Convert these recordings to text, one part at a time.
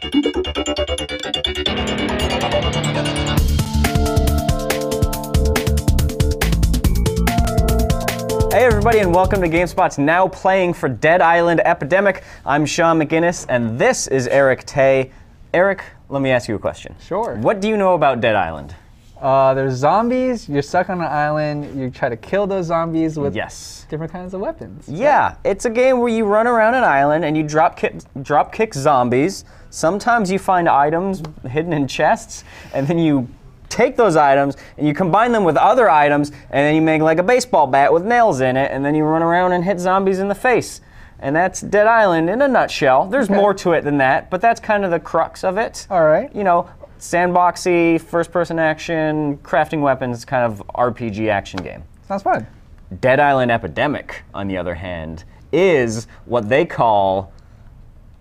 Hey everybody, and welcome to GameSpot's Now Playing for Dead Island Epidemic. I'm Sean McGinnis, and this is Eric Tay. Eric, let me ask you a question. Sure. What do you know about Dead Island? There's zombies, you're stuck on an island, you try to kill those zombies with different kinds of weapons. Yeah, right? It's a game where you run around an island and you drop kick zombies. Sometimes you find items hidden in chests, and then you take those items and you combine them with other items, and then you make like a baseball bat with nails in it, and then you run around and hit zombies in the face. And that's Dead Island in a nutshell. There's more to it than that, but that's kind of the crux of it. All right. You know, sandboxy, first-person action, crafting weapons, kind of RPG action game. Sounds fun. Dead Island Epidemic, on the other hand, is what they call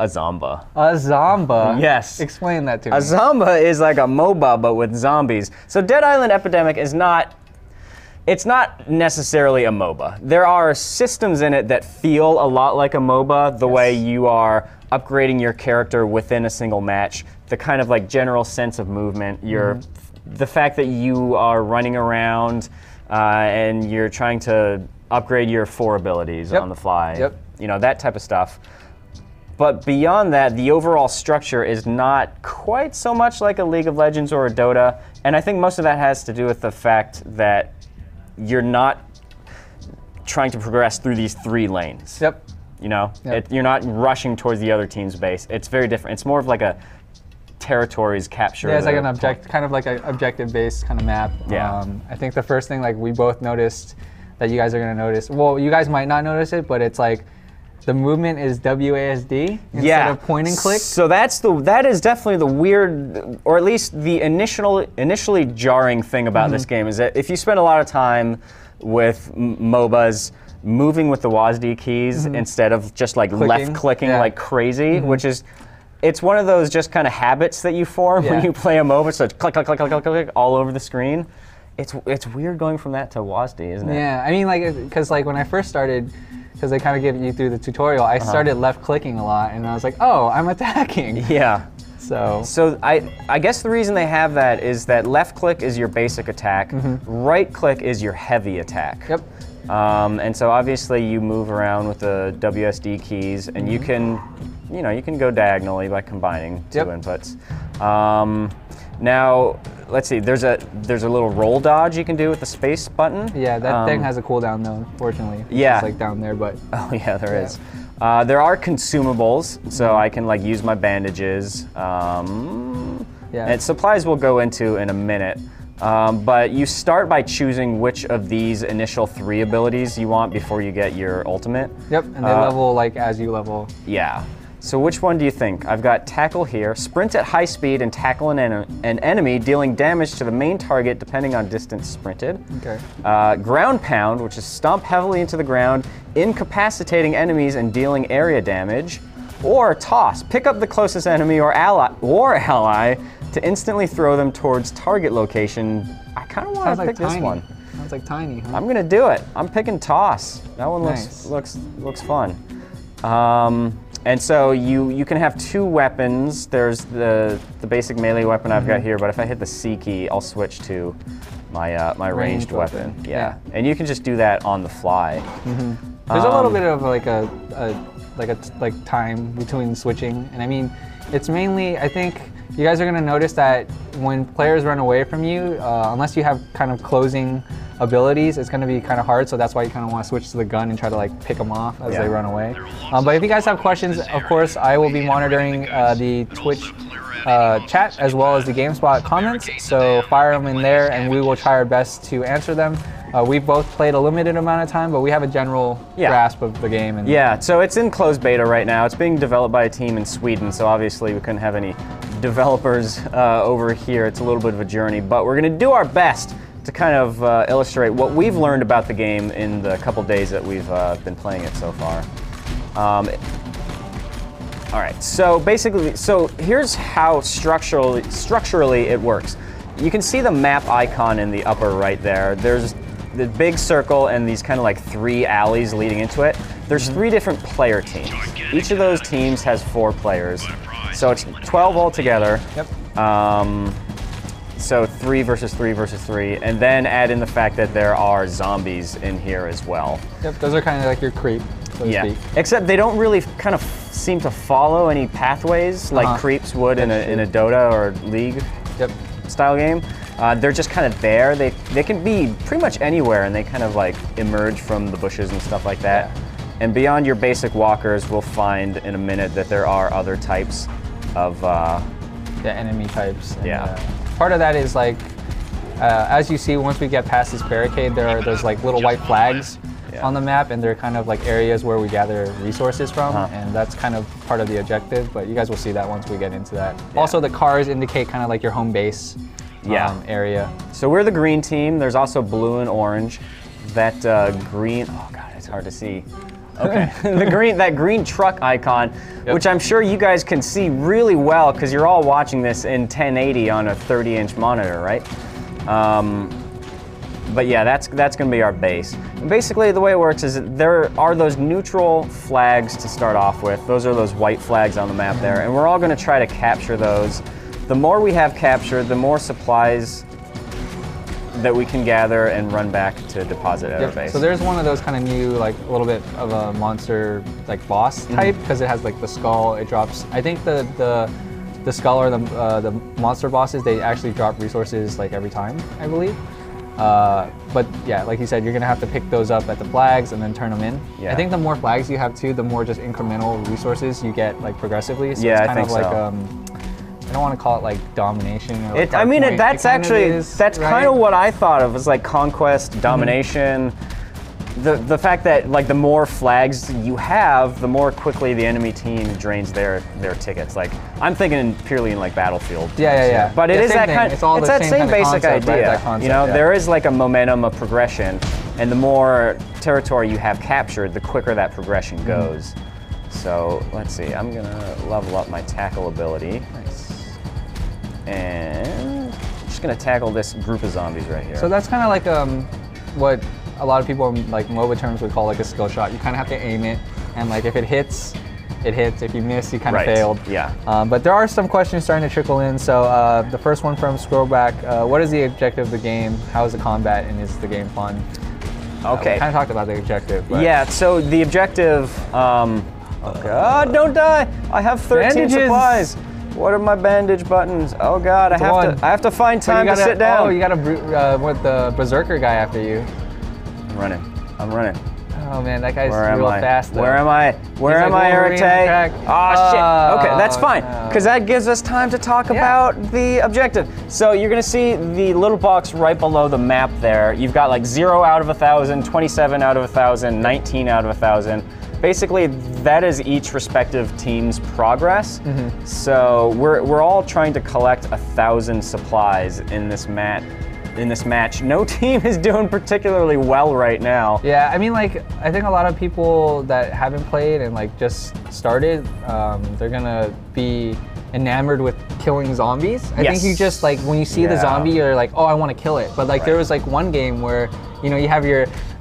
a Zomba. A Zomba? Yes. Explain that to me. A Zomba is like a MOBA, but with zombies. So Dead Island Epidemic is not, it's not necessarily a MOBA. There are systems in it that feel a lot like a MOBA, the way you are upgrading your character within a single match, the kind of like general sense of movement, the fact that you are running around and you're trying to upgrade your 4 abilities on the fly. You know, that type of stuff. But beyond that, the overall structure is not quite so much like a League of Legends or a Dota, and I think most of that has to do with the fact that you're not trying to progress through these 3 lanes. You know, you're not rushing towards the other team's base. It's very different. It's more of like a territories capture. Yeah, it's like an kind of like an objective-based kind of map. I think the first thing like we both noticed that you guys are going to notice, well, you guys might not notice it, but it's like the movement is WASD instead of point and click. So that is definitely the weird, or at least the initially jarring thing about this game is that if you spend a lot of time with MOBAs moving with the WASD keys instead of just like left clicking like crazy, which is, it's one of those just kind of habits that you form when you play a MOBA, so it's click, click, click, click, click, click all over the screen. It's weird going from that to WASD, isn't it? Yeah, I mean like, because like when I first started, because they kind of give you through the tutorial, I started left clicking a lot, and I was like, oh, I'm attacking. Yeah. So I guess the reason they have that is that left click is your basic attack, right click is your heavy attack. And so obviously you move around with the WSD keys, and you can go diagonally by combining 2 inputs. Now, let's see. There's a little roll dodge you can do with the space button. Yeah, that thing has a cooldown though, unfortunately. Yeah. It's like down there, but. Oh yeah, there is. There are consumables, so I can like use my bandages. And supplies we'll go into in a minute. But you start by choosing which of these initial 3 abilities you want before you get your ultimate. And they level like as you level. Yeah. So which one do you think? I've got tackle here. Sprint at high speed and tackle an enemy, dealing damage to the main target depending on distance sprinted. Ground pound, which is stomp heavily into the ground, incapacitating enemies and dealing area damage. Or toss, pick up the closest enemy or ally to instantly throw them towards target location. I kind of want to pick this one. Sounds like tiny, huh? I'm gonna do it. I'm picking toss. That one looks fun. And so you can have 2 weapons. There's the basic melee weapon I've got here, but if I hit the C key, I'll switch to my my ranged weapon. Yeah, and you can just do that on the fly. There's a little bit of like time between switching, and I mean, it's mainly, I think you guys are gonna notice that when players run away from you, unless you have kind of closing abilities, it's gonna be kind of hard, so that's why you kind of want to switch to the gun and try to like pick them off as they run away. But if you guys have questions, of course, I will be monitoring the Twitch chat as well as the GameSpot comments, so fire them in there and we will try our best to answer them. We've both played a limited amount of time, but we have a general grasp of the game. And so it's in closed beta right now. It's being developed by a team in Sweden, so obviously we couldn't have any developers over here. It's a little bit of a journey, but we're gonna do our best to kind of illustrate what we've learned about the game in the couple days that we've been playing it so far. All right, so basically, here's how structurally it works. You can see the map icon in the upper right there. There's the big circle and these kind of like 3 alleys leading into it. There's 3 different player teams. Each of those teams has 4 players. So it's 12 altogether. Yep. So 3 versus 3 versus 3, and then add in the fact that there are zombies in here as well. Yep, those are kind of like your creep, so to speak. Except they don't really kind of seem to follow any pathways like creeps would in a Dota or League style game. They're just kind of there. They can be pretty much anywhere, and they kind of like emerge from the bushes and stuff like that. Yeah. And beyond your basic walkers, we'll find in a minute that there are other types of enemy types. And, part of that is like, as you see, once we get past this barricade, there are those like little white flags on the map, and they're kind of like areas where we gather resources from, and that's kind of part of the objective, but you guys will see that once we get into that. Yeah. Also, the cars indicate kind of like your home base area. So we're the green team. There's also blue and orange. That green, oh God, it's hard to see. Okay, that green truck icon, which I'm sure you guys can see really well because you're all watching this in 1080 on a 30-inch monitor, right? But yeah, that's going to be our base. And basically, the way it works is that there are those neutral flags to start off with. Those are those white flags on the map there, and we're all going to try to capture those. The more we have captured, the more supplies that we can gather and run back to deposit at our base. So there's one of those kind of new, like a little bit of a monster like boss type, because it has like the skull. It drops. I think the skull or the monster bosses, they actually drop resources like every time, I believe. But yeah, like you said, you're gonna have to pick those up at the flags and then turn them in. Yeah. I think the more flags you have too, the more just incremental resources you get like progressively. So yeah, it's kind I think of like so. I don't want to call it like domination. Or I mean, that's kind of what I thought of as like conquest, domination. The fact that like the more flags you have, the more quickly the enemy team drains their tickets. Like I'm thinking purely in like Battlefield. Yeah. But it is that kind. It's that same basic concept, idea. Right? Concept, you know, there is like a momentum of progression, and the more territory you have captured, the quicker that progression goes. So let's see. I'm gonna level up my tackle ability. Nice. And I'm just gonna tackle this group of zombies right here. So that's kind of like what a lot of people in like MOBA terms would call like a skill shot. You kind of have to aim it, and like if it hits, it hits. If you miss, you kind of failed. Yeah. But there are some questions starting to trickle in. So the first one from Scrollback: what is the objective of the game? How is the combat, and is the game fun? Okay. We kind of talked about the objective. But yeah. So the objective. Oh God! Don't die! I have 13 bandages. Supplies. What are my bandage buttons? Oh God! I have to find time to sit down. Oh, you got the berserker guy after you. I'm running. Oh man, that guy's real fast though. Where am I? Where am I, Arete? Oh shit. Okay, that's fine. Because that gives us time to talk about the objective. So you're gonna see the little box right below the map there. You've got like 0 out of 1,000, 27 out of 1,000, 19 out of 1,000. Basically, that is each respective team's progress. So we're all trying to collect 1,000 supplies in this match. No team is doing particularly well right now. Yeah, I mean, like, I think a lot of people that haven't played and like just started, they're gonna be enamored with killing zombies. I think you just like, when you see the zombie, you're like, oh, I want to kill it. But like there was like one game where, you know, you have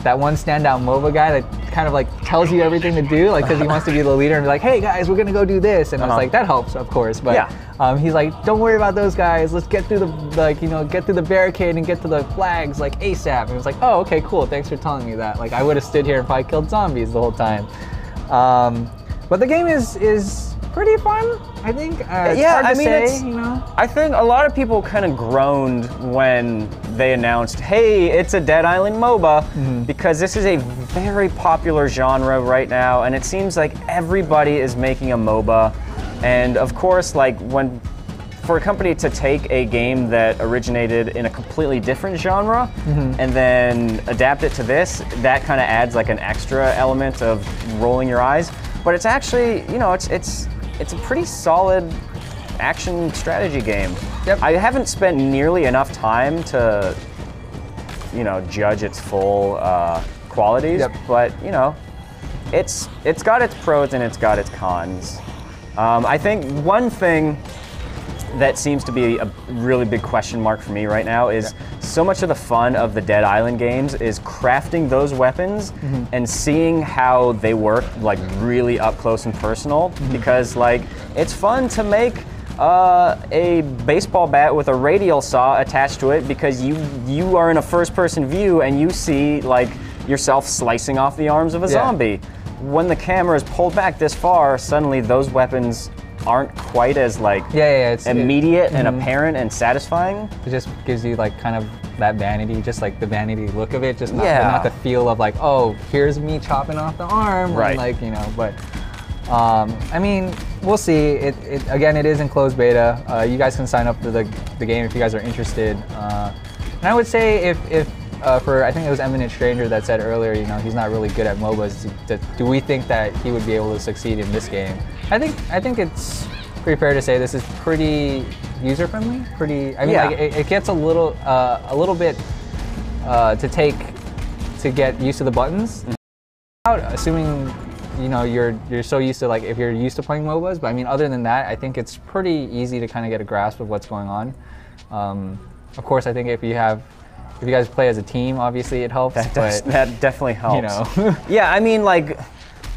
that one standout MOBA guy that kind of like tells you everything to do, like because he wants to be the leader and be like, hey guys, we're gonna go do this, and it's like that helps, of course. But he's like, don't worry about those guys. Let's get through the barricade and get to the flags like ASAP. And it was like, oh, okay, cool. Thanks for telling me that. Like I would have stood here and probably killed zombies the whole time. But the game is pretty fun, I think. I think a lot of people kind of groaned when they announced, hey, it's a Dead Island MOBA, because this is a very popular genre right now, and it seems like everybody is making a MOBA. And of course, like for a company to take a game that originated in a completely different genre and then adapt it to this, that kind of adds like an extra element of rolling your eyes. But it's actually, you know, it's a pretty solid action strategy game. I haven't spent nearly enough time to, you know, judge its full qualities, but you know, it's got its pros and it's got its cons. I think one thing that seems to be a really big question mark for me right now is so much of the fun of the Dead Island games is crafting those weapons and seeing how they work like really up close and personal, because like it's fun to make a baseball bat with a radial saw attached to it because you are in a first-person view and you see like yourself slicing off the arms of a zombie. When the camera is pulled back this far, suddenly those weapons aren't quite as like it's immediate and apparent and satisfying. It just gives you like kind of that vanity, just like the vanity look of it, just not the feel of like, oh, here's me chopping off the arm, and like, you know, but I mean, we'll see. Again, it is in closed beta. You guys can sign up for the game if you guys are interested. And I would say if for, I think it was Eminent Stranger that said earlier, you know, he's not really good at MOBAs. Do we think that he would be able to succeed in this game? I think it's pretty fair to say this is pretty user friendly. I mean, like it gets a little bit to get used to the buttons. Assuming, you know, you're so used to, like, if you're used to playing MOBAs, but I mean, other than that, I think it's pretty easy to kind of get a grasp of what's going on. Of course, I think if you guys play as a team, obviously it helps. That definitely helps. You know. Yeah, I mean, like,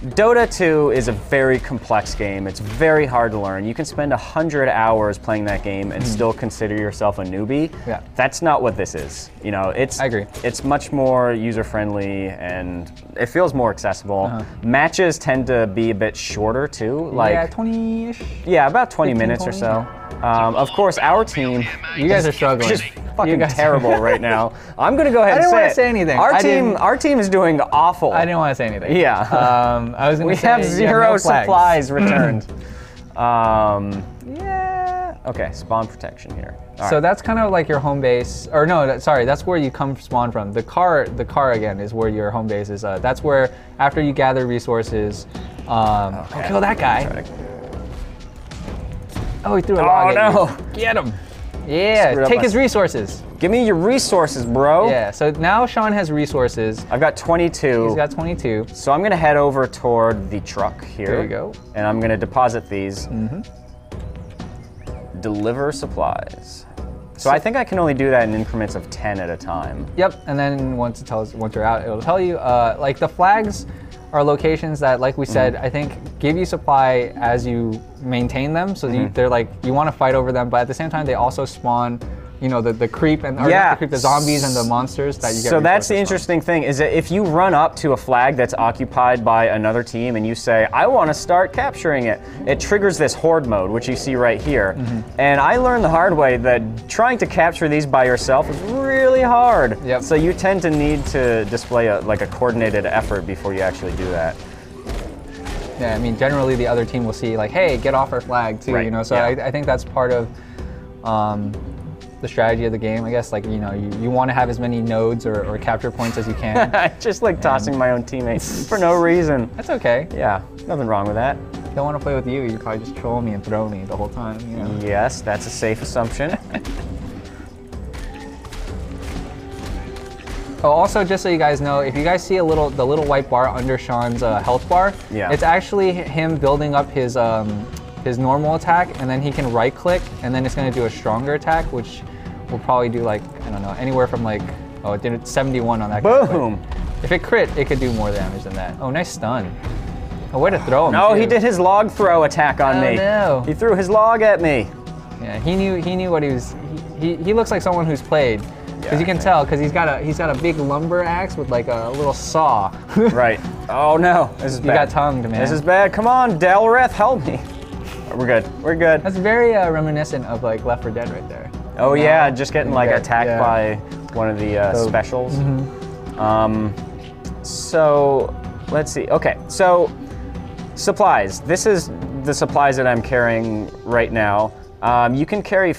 Dota 2 is a very complex game. It's very hard to learn. You can spend 100 hours playing that game and still consider yourself a newbie. Yeah. That's not what this is. You know, I agree. It's much more user-friendly and it feels more accessible. Matches tend to be a bit shorter too. Like 20-ish? Yeah, about 20 minutes or so. Of course, our team. You guys are struggling. Just fucking terrible right now. I'm gonna go ahead and say I didn't want to say anything. Our team is doing awful. I didn't want to say anything. Yeah. I was gonna we say have zero no supplies returned. Yeah. Okay. Spawn protection here. So that's kind of like your home base, or no, sorry, that's where you come spawn from. The car again is where your home base is. That's where after you gather resources. Kill that guy. Oh, he threw a log at you. Get him. Yeah, take his resources. Give me your resources, bro. Yeah, so now Sean has resources. I've got 22. He's got 22. So I'm gonna head over toward the truck here. There you go. And I'm gonna deposit these. Deliver supplies. So I think I can only do that in increments of 10 at a time. Yep, and then once you're out, it'll tell you. Like the flags are locations that, like we said, I think give you supply as you maintain them. So they're like, you want to fight over them, but at the same time, they also spawn, you know, the creep and the zombies and the monsters that you get. So that's the interesting thing is that if you run up to a flag that's occupied by another team and you say, I want to start capturing it, it triggers this horde mode, which you see right here. And I learned the hard way that trying to capture these by yourself is really hard. Yep. So you tend to need to display a coordinated effort before you actually do that. Yeah, I mean, generally the other team will see like, hey, get off our flag too, you know? So I think that's part of the strategy of the game, I guess. Like, you know, you want to have as many nodes or capture points as you can. I just like tossing my own teammates for no reason. That's okay. Yeah, nothing wrong with that. If I don't want to play with you, you probably just troll me and throw me the whole time, you know? Yes, that's a safe assumption. Oh, also, just so you guys know, if you guys see the little white bar under Sean's health bar, it's actually him building up his normal attack, and then he can right click, and then it's going to do a stronger attack, which will probably do like, I don't know, anywhere from like, oh, it did 71 on that guy. Boom! If it crit, it could do more damage than that. Oh, nice stun. Oh, way to throw him. No, too. He did his log throw attack on me. No. He threw his log at me. Yeah, he knew what he was. He looks like someone who's played. Because you can tell, because he's got a big lumber axe with like a little saw. Right. Oh no, this is bad. You got tongued, man. This is bad. Come on, Delreth, help me. We're good. We're good. That's very reminiscent of like Left 4 Dead right there. Oh yeah, just getting like attacked by one of the specials. So let's see. Okay, so supplies. This is the supplies that I'm carrying right now. You can carry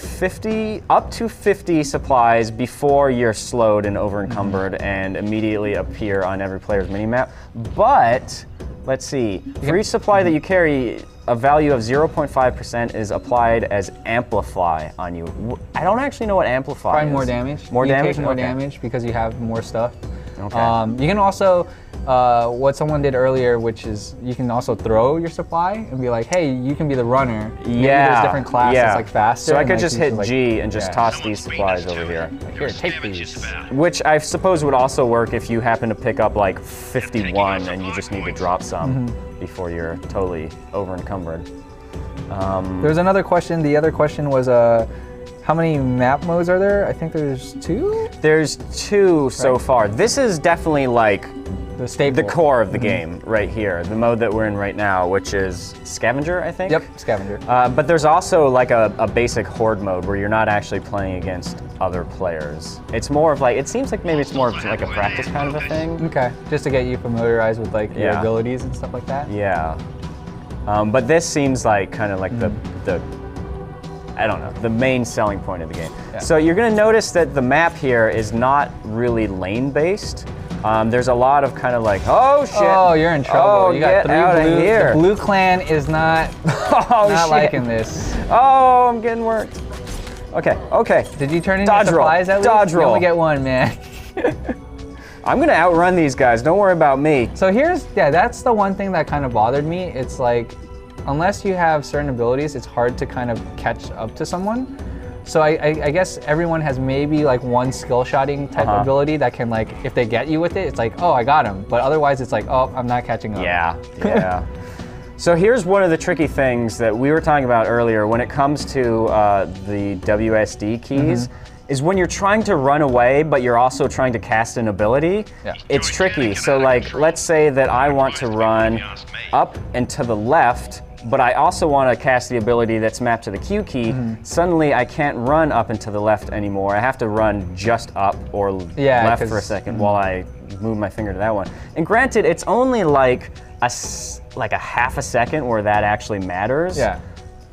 up to 50 supplies before you're slowed and overencumbered and immediately appear on every player's minimap. But, let's see, for each supply that you carry, a value of 0.5% is applied as amplify on you. I don't actually know what amplify is. Probably more damage. More damage? Take more damage because you have more stuff. Okay. You can also, what someone did earlier, which is you can also throw your supply and be like, hey, you can be the runner. Maybe there's different classes like faster. So I could like, just hit like, G and just toss these supplies over here. Here, take these. Which I suppose would also work if you happen to pick up like 51 and you just need to drop some before you're totally over encumbered. There's another question. The other question was, how many map modes are there? I think there's 2? There's 2 so far. This is definitely like the staple. the core of the game right here. The mode that we're in right now, which is Scavenger, I think? Yep, Scavenger. But there's also like a basic horde mode where you're not actually playing against other players. It's more of like, it seems like maybe it's more of like a practice kind of a thing. Okay, just to get you familiarized with like your abilities and stuff like that? Yeah. But this seems like kind of like the I don't know, the main selling point of the game. Yeah. So you're gonna notice that the map here is not really lane-based. There's a lot of kind of like, oh shit. Oh, you're in trouble. Oh, you got get out of 3 blue. here. The blue clan is not, Oh, not shit. liking this. Oh, I'm getting worked. Okay, okay. Did you turn in Dodge your roll. supplies at least? Dodge You roll. only get 1, man. I'm gonna outrun these guys, don't worry about me. So that's the one thing that kind of bothered me. It's like, unless you have certain abilities, it's hard to kind of catch up to someone. So I guess everyone has maybe like one skill shotting type ability that can like, if they get you with it, it's like, oh, I got him. But otherwise it's like, oh, I'm not catching up. Yeah, yeah. So here's one of the tricky things that we were talking about earlier when it comes to the WSD keys, is when you're trying to run away, but you're also trying to cast an ability, it's tricky. So like, let's say that I want to run up and to the left, but I also want to cast the ability that's mapped to the Q key. Suddenly I can't run up and to the left anymore. I have to run just up or left for a second while I move my finger to that one. And granted, it's only like a half a second where that actually matters. Yeah.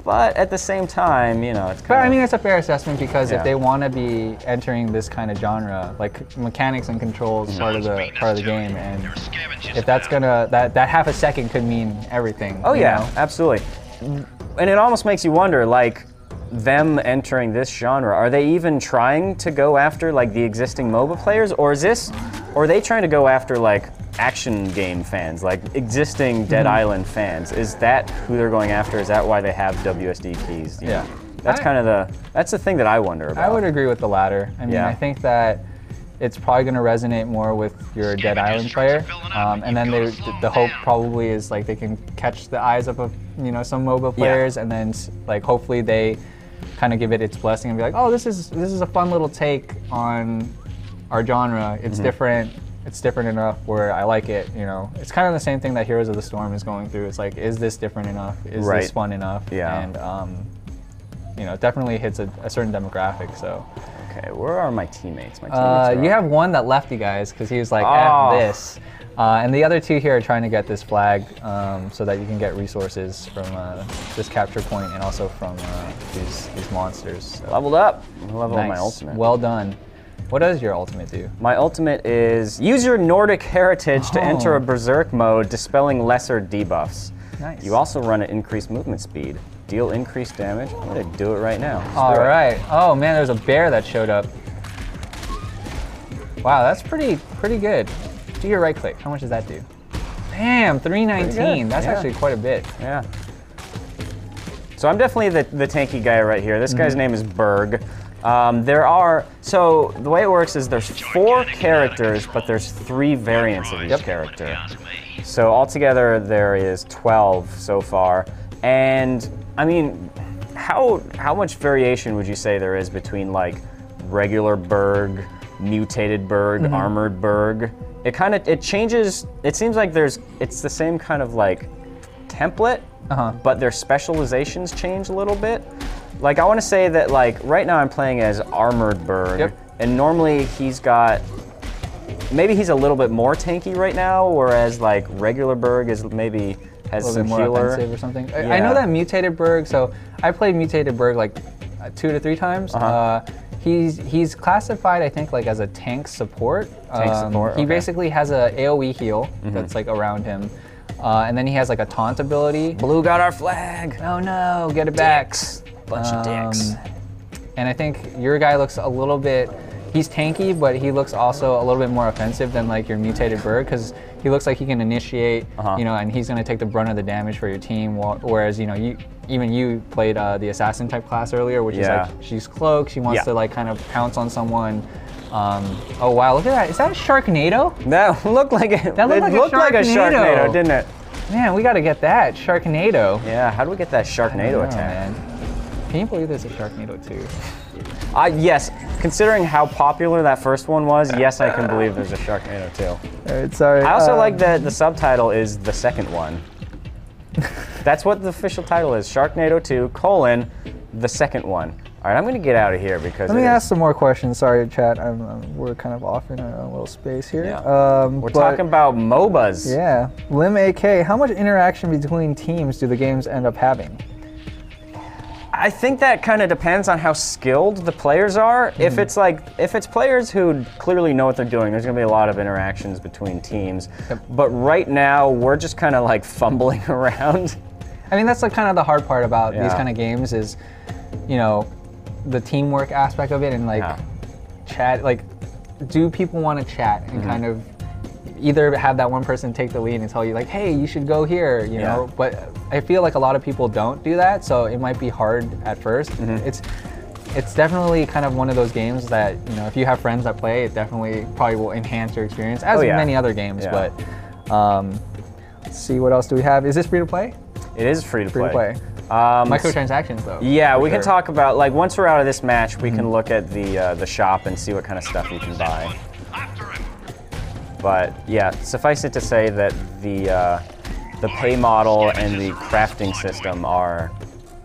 But at the same time, you know, it's kind But of... I mean, it's a fair assessment because Yeah. if they want to be entering this kind of genre, like mechanics and controls is part of the game, and if that's gonna that half a second could mean everything. Oh you yeah, know? absolutely. And it almost makes you wonder, like, them entering this genre, are they even trying to go after like the existing MOBA players, or are they trying to go after like action game fans, like existing Dead Island fans? Is that who they're going after? Is that why they have WSD keys? You know? That's kind of that's the thing that I wonder about. I would agree with the latter. I mean, I think that it's probably going to resonate more with your Dead Island player, and then the hope probably is like they can catch the eyes of some MOBA players, and then like hopefully they kind of give it its blessing and be like, oh, this is a fun little take on our genre. It's different. It's different enough where I like it. You know, it's kind of the same thing that Heroes of the Storm is going through. It's like, is this different enough? Is this fun enough? Yeah. And it definitely hits a certain demographic. So. Okay, where are my teammates? My teammates You have one that left you guys because he was like, F this. And the other 2 here are trying to get this flag so that you can get resources from this capture point and also from these monsters. So. leveled up. Level Nice. my ultimate. Well done. What does your ultimate do? My ultimate is use your Nordic heritage to enter a berserk mode, dispelling lesser debuffs. Nice. You also run at increased movement speed. Deal increased damage. I'm gonna do it right now. All right. Oh man, there's a bear that showed up. Wow, that's pretty good. Do your right click. How much does that do? Damn, 319. That's actually quite a bit. Yeah. So I'm definitely the tanky guy right here. This guy's name is Berg. So the way it works is there's 4 characters, but there's 3 variants of each character. So altogether there is 12 so far. And I mean, how much variation would you say there is between like regular Berg, mutated Berg, armored Berg? It changes. It seems like it's the same kind of like template, but their specializations change a little bit. Like I want to say that like right now I'm playing as armored Berg, and normally maybe he's a little bit more tanky right now, whereas like regular Berg is maybe has some more healer offensive or something. I know that mutated Berg. So I played mutated Berg like 2 to 3 times. He's classified, I think, like as a tank support. He basically has a AOE heal that's like around him, and then he has like a taunt ability. Blue got our flag. Oh no, get it back. Bunch of dicks. And I think your guy looks a little bit. he's tanky, but he looks also a little bit more offensive than like your mutated bird, because he looks like he can initiate, you know, and he's going to take the brunt of the damage for your team. Whereas, you know, you played the assassin type class earlier, which is like she's cloaked, she wants to like kind of pounce on someone. Oh wow, look at that! Is that a Sharknado? That looked like it. That looked like a Sharknado, didn't it? Man, we got to get that Sharknado. Yeah, how do we get that Sharknado attack? Man. Can you believe there's a Sharknado too? Yes, considering how popular that first one was, yes, I can believe there's a Sharknado too. All right, sorry. I also like that the subtitle is the second one. That's what the official title is, Sharknado 2, the second one. All right, I'm going to get out of here because Let me ask some more questions. Sorry, chat. We're kind of off in a little space here. Yeah. We're talking about MOBAs. Yeah. Lim AK, how much interaction between teams do the games end up having? I think that kind of depends on how skilled the players are. If it's players who clearly know what they're doing, there's going to be a lot of interactions between teams. But right now, we're just kind of like fumbling around. I mean, that's like kind of the hard part about these kind of games is, you know, the teamwork aspect of it and like chat. Like, do people want to chat and kind of either have that one person take the lead and tell you like, hey, you should go here, you know? But I feel like a lot of people don't do that, so it might be hard at first. It's definitely kind of one of those games that, you know, if you have friends that play, it definitely probably will enhance your experience, as many other games. But let's see, what else do we have? Is this free to play? It is free to play. Free to play. Microtransactions though. Yeah, we can talk about, like, once we're out of this match, we can look at the shop and see what kind of stuff you can buy. But yeah, suffice it to say that the pay model and the crafting system are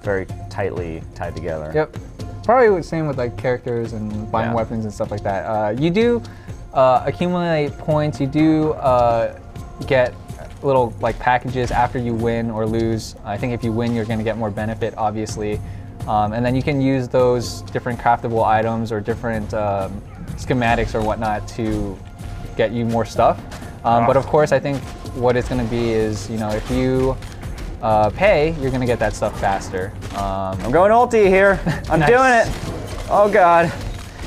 very tightly tied together. Yep. Probably the same with like characters and buying weapons and stuff like that. You do accumulate points. You do get little like packages after you win or lose. I think if you win, you're going to get more benefit, obviously. And then you can use those different craftable items or different schematics or whatnot to get you more stuff. But of course, I think what it's going to be is, you know, if you pay, you're going to get that stuff faster. I'm going ulti here. I'm doing it. Oh god,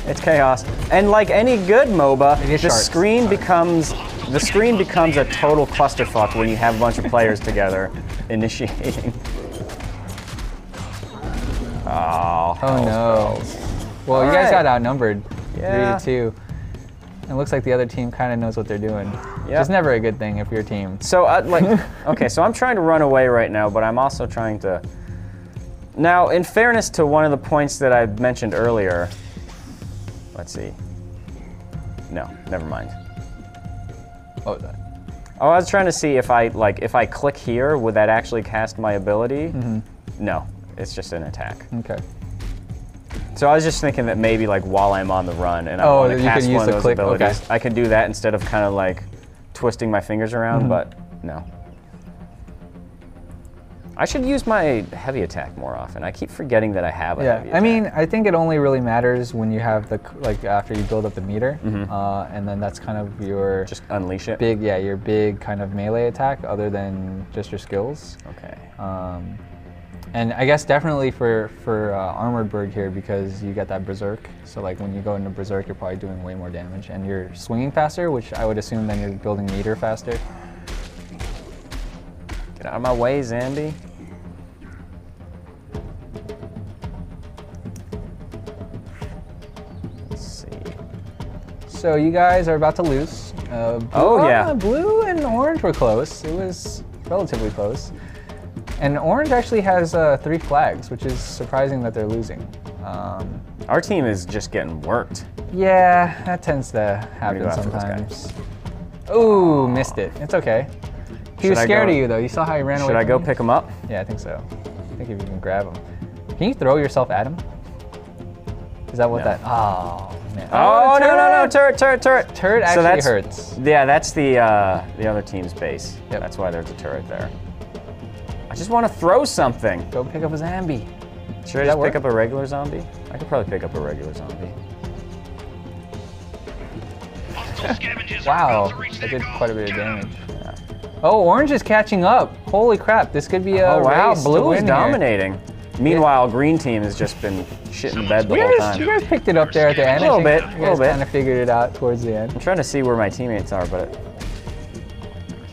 it's chaos. And like any good MOBA, the screen becomes a total clusterfuck when you have a bunch of players together initiating. Oh no. Well, you guys got outnumbered 3-2. It looks like the other team kind of knows what they're doing. Yep. It's never a good thing if you're a team. So, okay, so I'm trying to run away right now, but I'm also trying to... Now, in fairness to one of the points that I mentioned earlier, let's see. No, never mind. What was that? Oh, I was trying to see if I click here, would that actually cast my ability? No, it's just an attack. Okay. So I was just thinking that maybe like while I'm on the run and I want to cast one of those abilities, I could do that instead of kind of like twisting my fingers around, but no. I should use my heavy attack more often. I keep forgetting that I have a heavy attack. I mean, I think it only really matters when you have the, like after you build up the meter, and then that's kind of your... Just unleash it? Your big kind of melee attack other than just your skills. Okay. And I guess definitely for Armored Bird here, because you get that Berserk. So like when you go into Berserk, you're probably doing way more damage. And you're swinging faster, which I would assume then you're building meter faster. Get out of my way, Zambi. Let's see. So you guys are about to lose. Blue and orange were close. It was relatively close. And orange actually has 3 flags, which is surprising that they're losing. Our team is just getting worked. Yeah, that tends to happen sometimes. Ooh, missed it. It's okay. He was scared of you, though. You saw how he ran away from you? Should I go pick him up? Yeah, I think so. I think if you can grab him. Can you throw yourself at him? Is that what that... Oh, man. Oh, no, turret. Turret actually hurts. Yeah, that's the other team's base. Yep. That's why there's a turret there. I just want to throw something. Go pick up a zombie. Should I just pick up a regular zombie? I could probably pick up a regular zombie. Wow, that did quite a bit of damage. Yeah. Oh, orange is catching up. Holy crap, this could be a race blue to win is dominating. Here. Meanwhile, green team has just been shit in bed the whole You time. guys picked it up there at the end. A little I think bit, You a guys little bit. kind of figured it out towards the end. I'm trying to see where my teammates are, but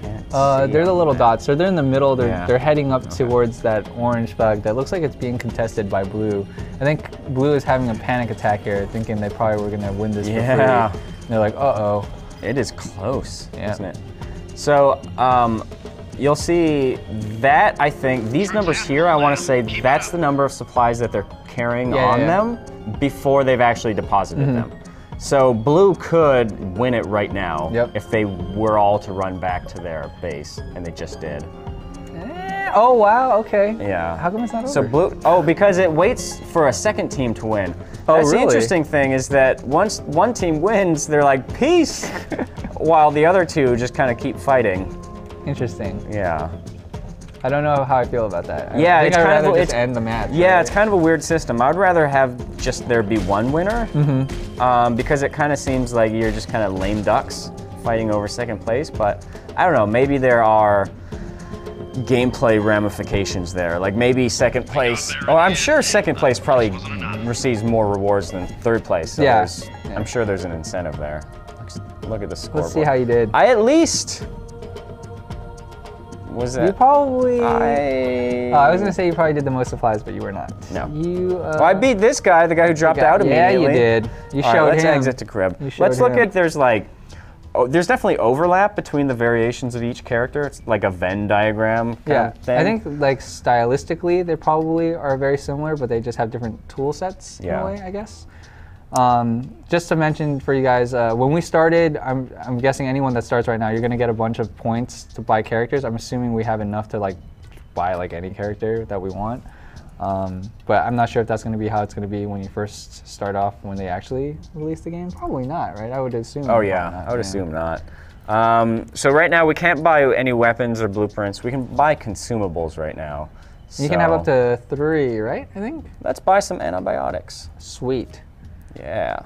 can't see They're the them. little dots. So they're in the middle. Yeah. They're heading up towards that orange flag that looks like it's being contested by blue. I think blue is having a panic attack here, thinking they probably were gonna win this Yeah. for free. And they're like, uh-oh. It is close, Yeah. isn't it? So you'll see that, I think, these numbers here, I want to say that's the number of supplies that they're carrying Yeah, on yeah. them before they've actually deposited them. So blue could win it right now Yep. if they were all to run back to their base, and they just did. Oh, wow, okay. Yeah. How come it's not over? So blue, because it waits for a second team to win. Oh, That's the really? interesting thing is that once one team wins, they're like, peace, while the other two just kind of keep fighting. Interesting. Yeah. I don't know how I feel about that. Yeah, I think it's I'd kind of- rather just it's- end the match. Yeah, right? it's kind of a weird system. I'd rather have just there be one winner, because it kind of seems like you're just kind of lame ducks fighting over second place. But I don't know, maybe there are gameplay ramifications there. Like maybe second place. Oh, I'm sure second place probably receives more rewards than third place. So Yeah. I'm sure there's an incentive there. Look at the scoreboard. Let's see how you did. I at least was You that. probably. I was I gonna say you probably did the most supplies, but you were not. No. You. Well, I beat this guy, the guy who dropped out Yeah, immediately. you did. You All showed right, let's him. exit to crib. You showed Let's look him. at, there's definitely overlap between the variations of each character. It's like a Venn diagram kind Yeah, of thing. I think like stylistically they probably are very similar, but they just have different tool sets in Yeah. a way, I guess. Just to mention for you guys, when we started, I'm guessing anyone that starts right now, you're gonna get a bunch of points to buy characters. I'm assuming we have enough to like buy like any character that we want. But I'm not sure if that's going to be how it's going to be when you first start off when they actually release the game. Probably not, right? I would assume. Oh probably yeah, not, I would assume not. So right now we can't buy any weapons or blueprints. We can buy consumables right now. You can have up So to 3, right? I think. Let's buy some antibiotics. Sweet. Yeah.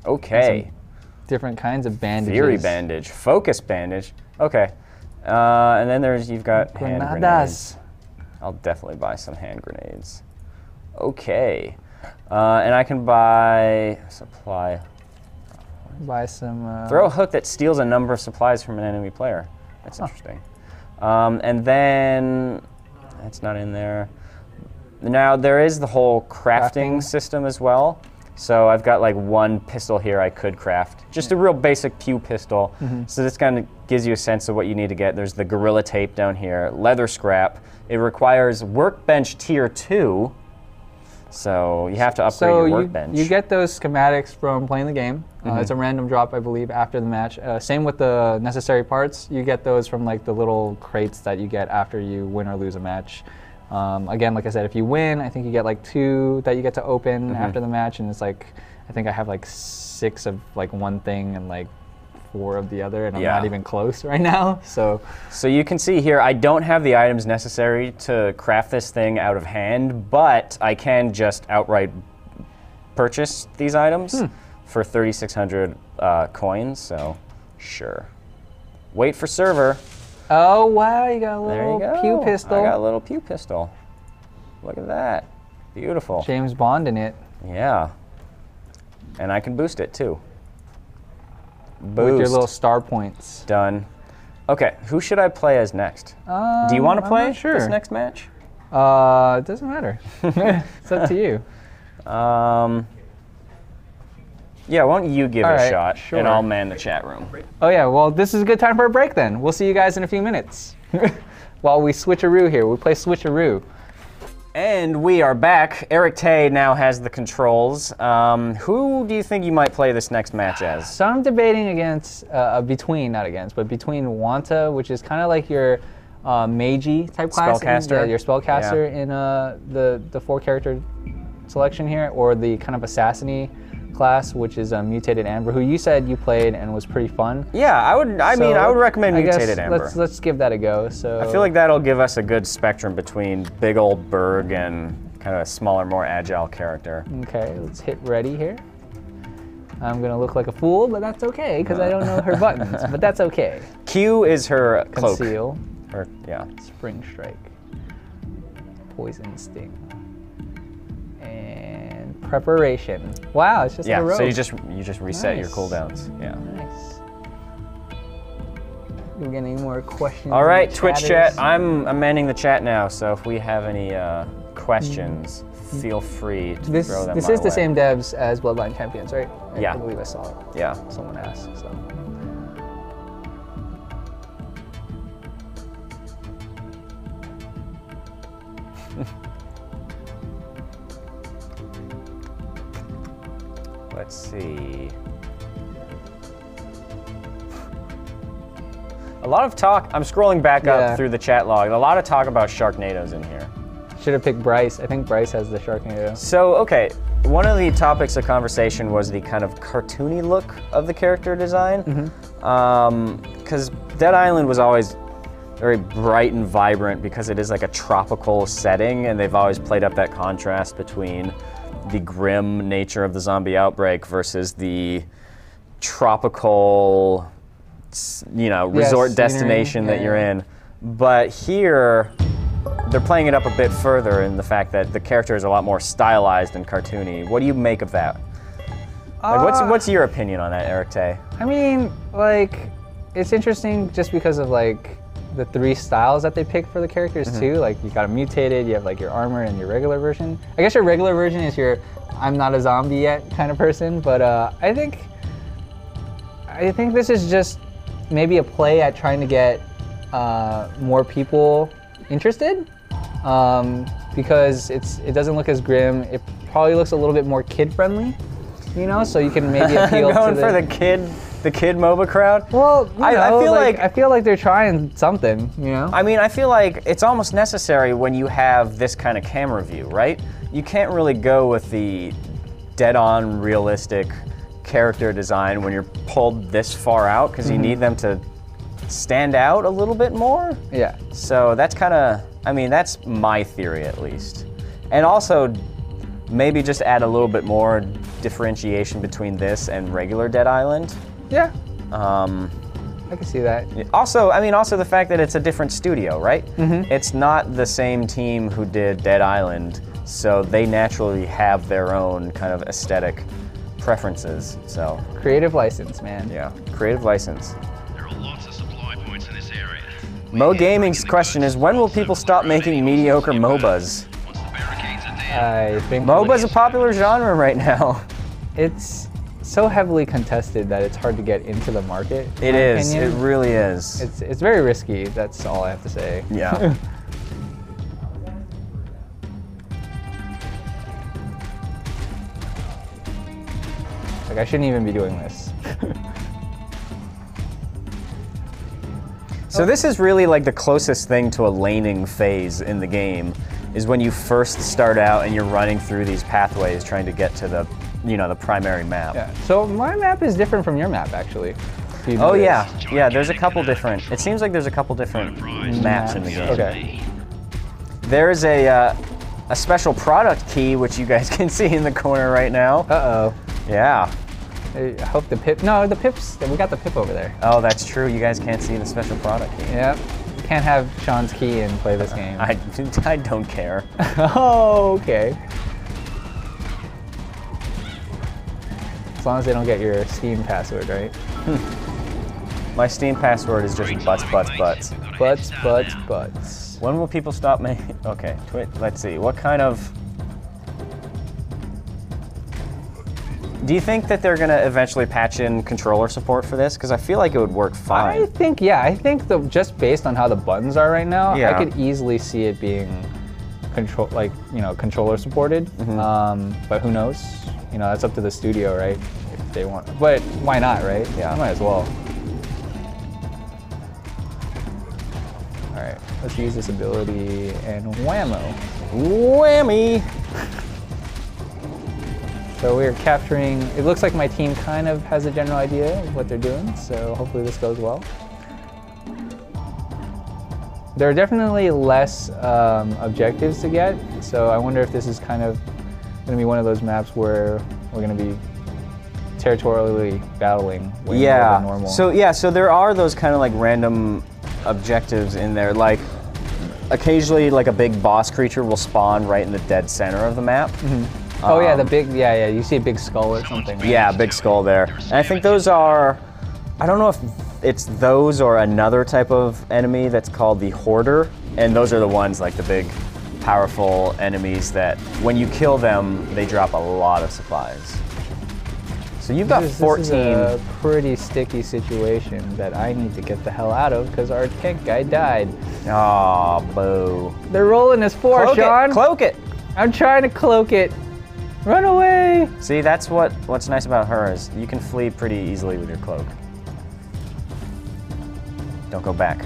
Okay. Different kinds of bandages. Fury bandage, focus bandage. Okay. And then you've got hand grenades. Granadas. I'll definitely buy some hand grenades. Okay. And I can buy supply. Buy some. Throw a hook that steals a number of supplies from an enemy player. That's interesting. And then, that's not in there. Now there is the whole crafting system as well. So I've got like one pistol here I could craft. Just a real basic pew pistol. So this kind of gives you a sense of what you need to get. There's the Gorilla Tape down here, leather scrap. It requires workbench tier 2. So you have to upgrade your workbench. you get those schematics from playing the game. It's a random drop, I believe, after the match. Same with the necessary parts. You get those from like the little crates that you get after you win or lose a match. Again, like I said, if you win, I think you get like 2 that you get to open after the match, and it's like, I think I have like 6 of like one thing and like 4 of the other, and I'm not even close right now. So you can see here, I don't have the items necessary to craft this thing out of hand, but I can just outright purchase these items for 3,600 coins, so sure. Wait for server. oh wow, you got a There you little go. pew pistol. I got a little pew pistol. Look at that. Beautiful. James Bond in it. Yeah. And I can boost it too. Boost. With your little star points. Done. Okay, who should I play as next? Do you want to I'm play not sure. this next match? It doesn't matter. It's up to you. Yeah, why don't you give All it a right, shot, sure. and I'll man the chat room. Oh yeah, well this is a good time for a break then. We'll see you guys in a few minutes. While we switcheroo here, we play switcheroo. And we are back. Eric Tay now has the controls. Who do you think you might play this next match as? So I'm debating against, between Wanta, which is kind of like your Meiji type class. Spellcaster? Your spellcaster in the 4-character selection here, or the kind of assassin-y class, which is Mutated Amber, who you said you played and was pretty fun. Yeah, I would recommend I guess Mutated Amber. Let's give that a go. So I feel like that'll give us a good spectrum between big old Berg and kind of a smaller, more agile character. Okay, let's hit ready here. I'm gonna look like a fool, but that's okay because I don't know her buttons. But that's okay. Q is her cloak. Conceal, Or, yeah. Spring Strike. poison sting. And preparation. Wow, it's just a Yeah, rogue. so you just reset your Nice. cooldowns. Yeah. Nice. We're getting any more questions. All in right, the Twitch chatters? chat. I'm amending the chat now, so if we have any questions, feel free to This throw them is my the way. same devs as Bloodline Champions, right? Yeah. I believe I saw it. Yeah. Someone asked. So. Let's see. A lot of talk. I'm scrolling back Yeah. up through the chat log. A lot of talk about Sharknadoes in here. Should have picked Bryce. I think Bryce has the Sharknado. So, okay, one of the topics of conversation was the kind of cartoony look of the character design. Because Dead Island was always very bright and vibrant because it is like a tropical setting, and they've always played up that contrast between the grim nature of the zombie outbreak versus the tropical, resort scenery, destination that yeah, you're yeah. in. But here, they're playing it up a bit further in the fact that the character is a lot more stylized and cartoony. What do you make of that? Like, what's your opinion on that, Eric Tay? I mean, like, it's interesting just because of like the 3 styles that they picked for the characters too. Like, you got a mutated, you have like your armor and your regular version. I guess your regular version is your I'm not a zombie yet kind of person. But I think this is just maybe a play at trying to get more people interested. Because it doesn't look as grim. It probably looks a little bit more kid friendly, so you can maybe appeal Going to for the kid MOBA crowd? Well, I feel like they're trying something, I mean, I feel like it's almost necessary when you have this kind of camera view, right? You can't really go with the dead-on realistic character design when you're pulled this far out, because you need them to stand out a little bit more. Yeah. So that's kind of, that's my theory at least. And also, maybe just add a little bit more differentiation between this and regular Dead Island. Yeah. I can see that. Also the fact that it's a different studio, right? It's not the same team who did Dead Island, so they naturally have their own kind of aesthetic preferences. So Creative license, man. yeah, creative license. There are lots of supply points in this area. Mo Gaming's question is, when will people stop making mediocre MOBAs? Once the barricades are down, I think MOBA's a popular genre right now. it's so heavily contested that it's hard to get into the market. It in my is. opinion. It really is. It's very risky. That's all I have to say. Yeah. Like, I shouldn't even be doing this. So this is really like the closest thing to a laning phase in the game, is when you first start out and you're running through these pathways trying to get to the, the primary map. Yeah. So my map is different from your map, actually. If you Oh notice. yeah, there's a couple different, it seems like there's a couple different maps in the game. Okay. There's a special product key, which you guys can see in the corner right now. Uh-oh. Yeah. I hope the pip. No, the pips. We got the pip over there. Oh, that's true. You guys can't see the special product key. Yep. Can't have Sean's key and play this game. I don't care. Oh, okay. As long as they don't get your Steam password, right? My Steam password is just butts. Butts. When will people stop making? Okay, let's see. What kind of? Do you think that they're gonna eventually patch in controller support for this? Because I feel like it would work fine. I think just based on how the buttons are right now, Yeah. I could easily see it being controller supported. But who knows? That's up to the studio, right? If they want. But why not, right? Yeah. Might as well. All right, let's use this ability and whammo. Whammy! So we're capturing, it looks like my team kind of has a general idea of what they're doing, so hopefully this goes well. There are definitely less objectives to get, so I wonder if this is kind of going to be one of those maps where we're going to be territorially battling way more than normal. So there are those kind of like random objectives in there. Like occasionally, like a big boss creature will spawn right in the dead center of the map. Oh yeah, the big, yeah, you see a big skull or something. Right? Yeah, big skull there. And I think those are, I don't know if it's those or another type of enemy that's called the Hoarder. And those are the ones, like the big, powerful enemies that when you kill them, they drop a lot of supplies. So you've got 14. This is a pretty sticky situation that I need to get the hell out of because our tank guy died. Aw, boo. They're rolling us four, Cloak Sean. it, cloak it. I'm trying to cloak it. Run away. See, that's what's nice about her is you can flee pretty easily with your cloak. Don't go back.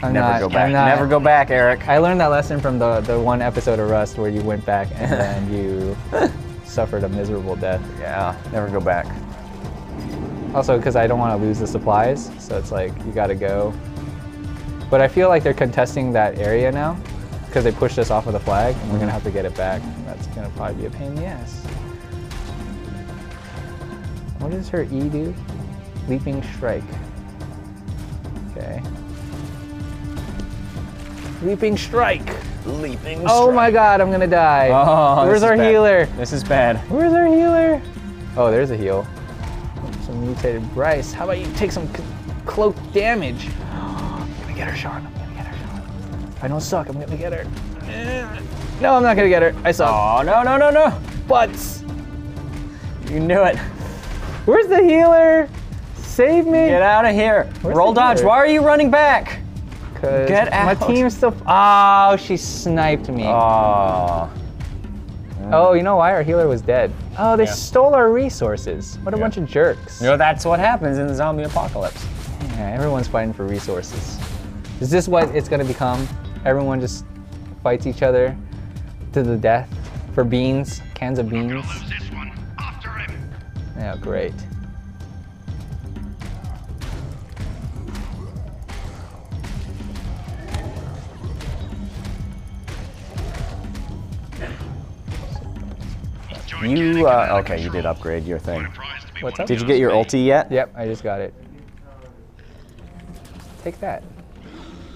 I'm Never not, go back. I'm not. Never go back, Eric. I learned that lesson from the one episode of Rust where you went back and then you suffered a miserable death. Yeah, never go back. Also, because I don't want to lose the supplies, so it's like you gotta go. But I feel like they're contesting that area now because they pushed us off of the flag, and we're gonna have to get it back. That's gonna probably be a pain in the ass. What does her E do? Leaping Strike. Okay. Leaping Strike. Leaping. Oh my God, I'm gonna die. Oh, Where's this our is bad. healer? This is bad. Where's our healer? Oh, there's a heal. Some mutated Bryce. How about you take some cloak damage? I'm gonna get her, Sean. I'm gonna get her, Sean. If I don't suck, I'm gonna get her. No, I'm not gonna get her. I suck. Oh, no, no, no, no. Butts. You knew it. Where's the healer? Save me. Get out of here. Where's Roll the dodge. healer? Why are you running back? Get My out. team's still. Oh, she sniped me. Oh. Oh, you know why? Our healer was dead. Oh, they Yeah. stole our resources. What a Yeah. bunch of jerks. You know, that's what happens in the zombie apocalypse. Yeah, everyone's fighting for resources. Is this what it's gonna become? Everyone just fights each other to the death for beans, cans of beans. Gonna lose this one. After him. Yeah, great. He's joined You, Cannon Commander okay, you did Control. upgrade your thing. Prize to be What's won up? Did you get your just me. ulti yet? Yep, I just got it. Take that.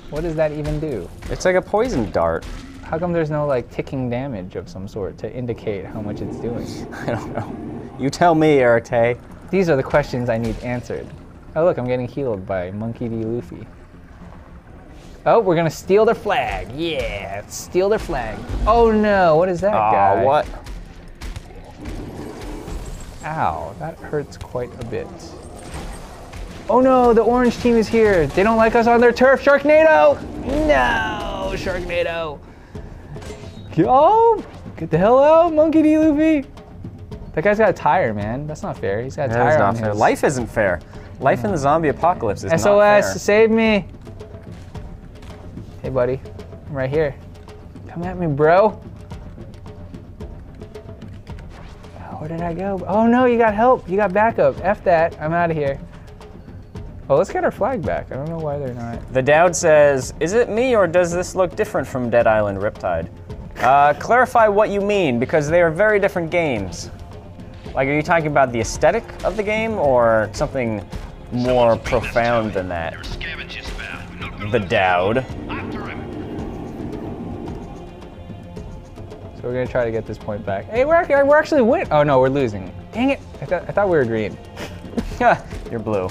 What does that even do? It's like a poison dart. How come there's no like ticking damage of some sort to indicate how much it's doing? I don't know. You tell me, Arate. These are the questions I need answered. Oh look, I'm getting healed by Monkey D. Luffy. Oh, we're gonna steal their flag. Yeah, steal their flag. Oh no, what is that guy? Oh, what? Ow, that hurts quite a bit. Oh no, the orange team is here. They don't like us on their turf. Sharknado! No, Sharknado. Oh, get the hell out, Monkey D. Luffy. That guy's got a tire, man. That's not fair. He's got a That tire is on not fair. his. Life isn't fair. Life in the zombie apocalypse is not SOS, fair. save me. Hey, buddy. I'm right here. Come at me, bro. Oh, where did I go? Oh, no, you got help. You got backup. F that. I'm out of here. Oh, let's get our flag back. I don't know why they're not. The Dowd says, is it me or does this look different from Dead Island Riptide? Clarify what you mean, because they are very different games. Like, are you talking about the aesthetic of the game or something more profound than that? They're a scavenger spout. We're not gonna The let Dowd. them. After him. So we're going to try to get this point back. Hey, we're actually winning. Oh, no, we're losing. Dang it. I thought we were green. You're blue.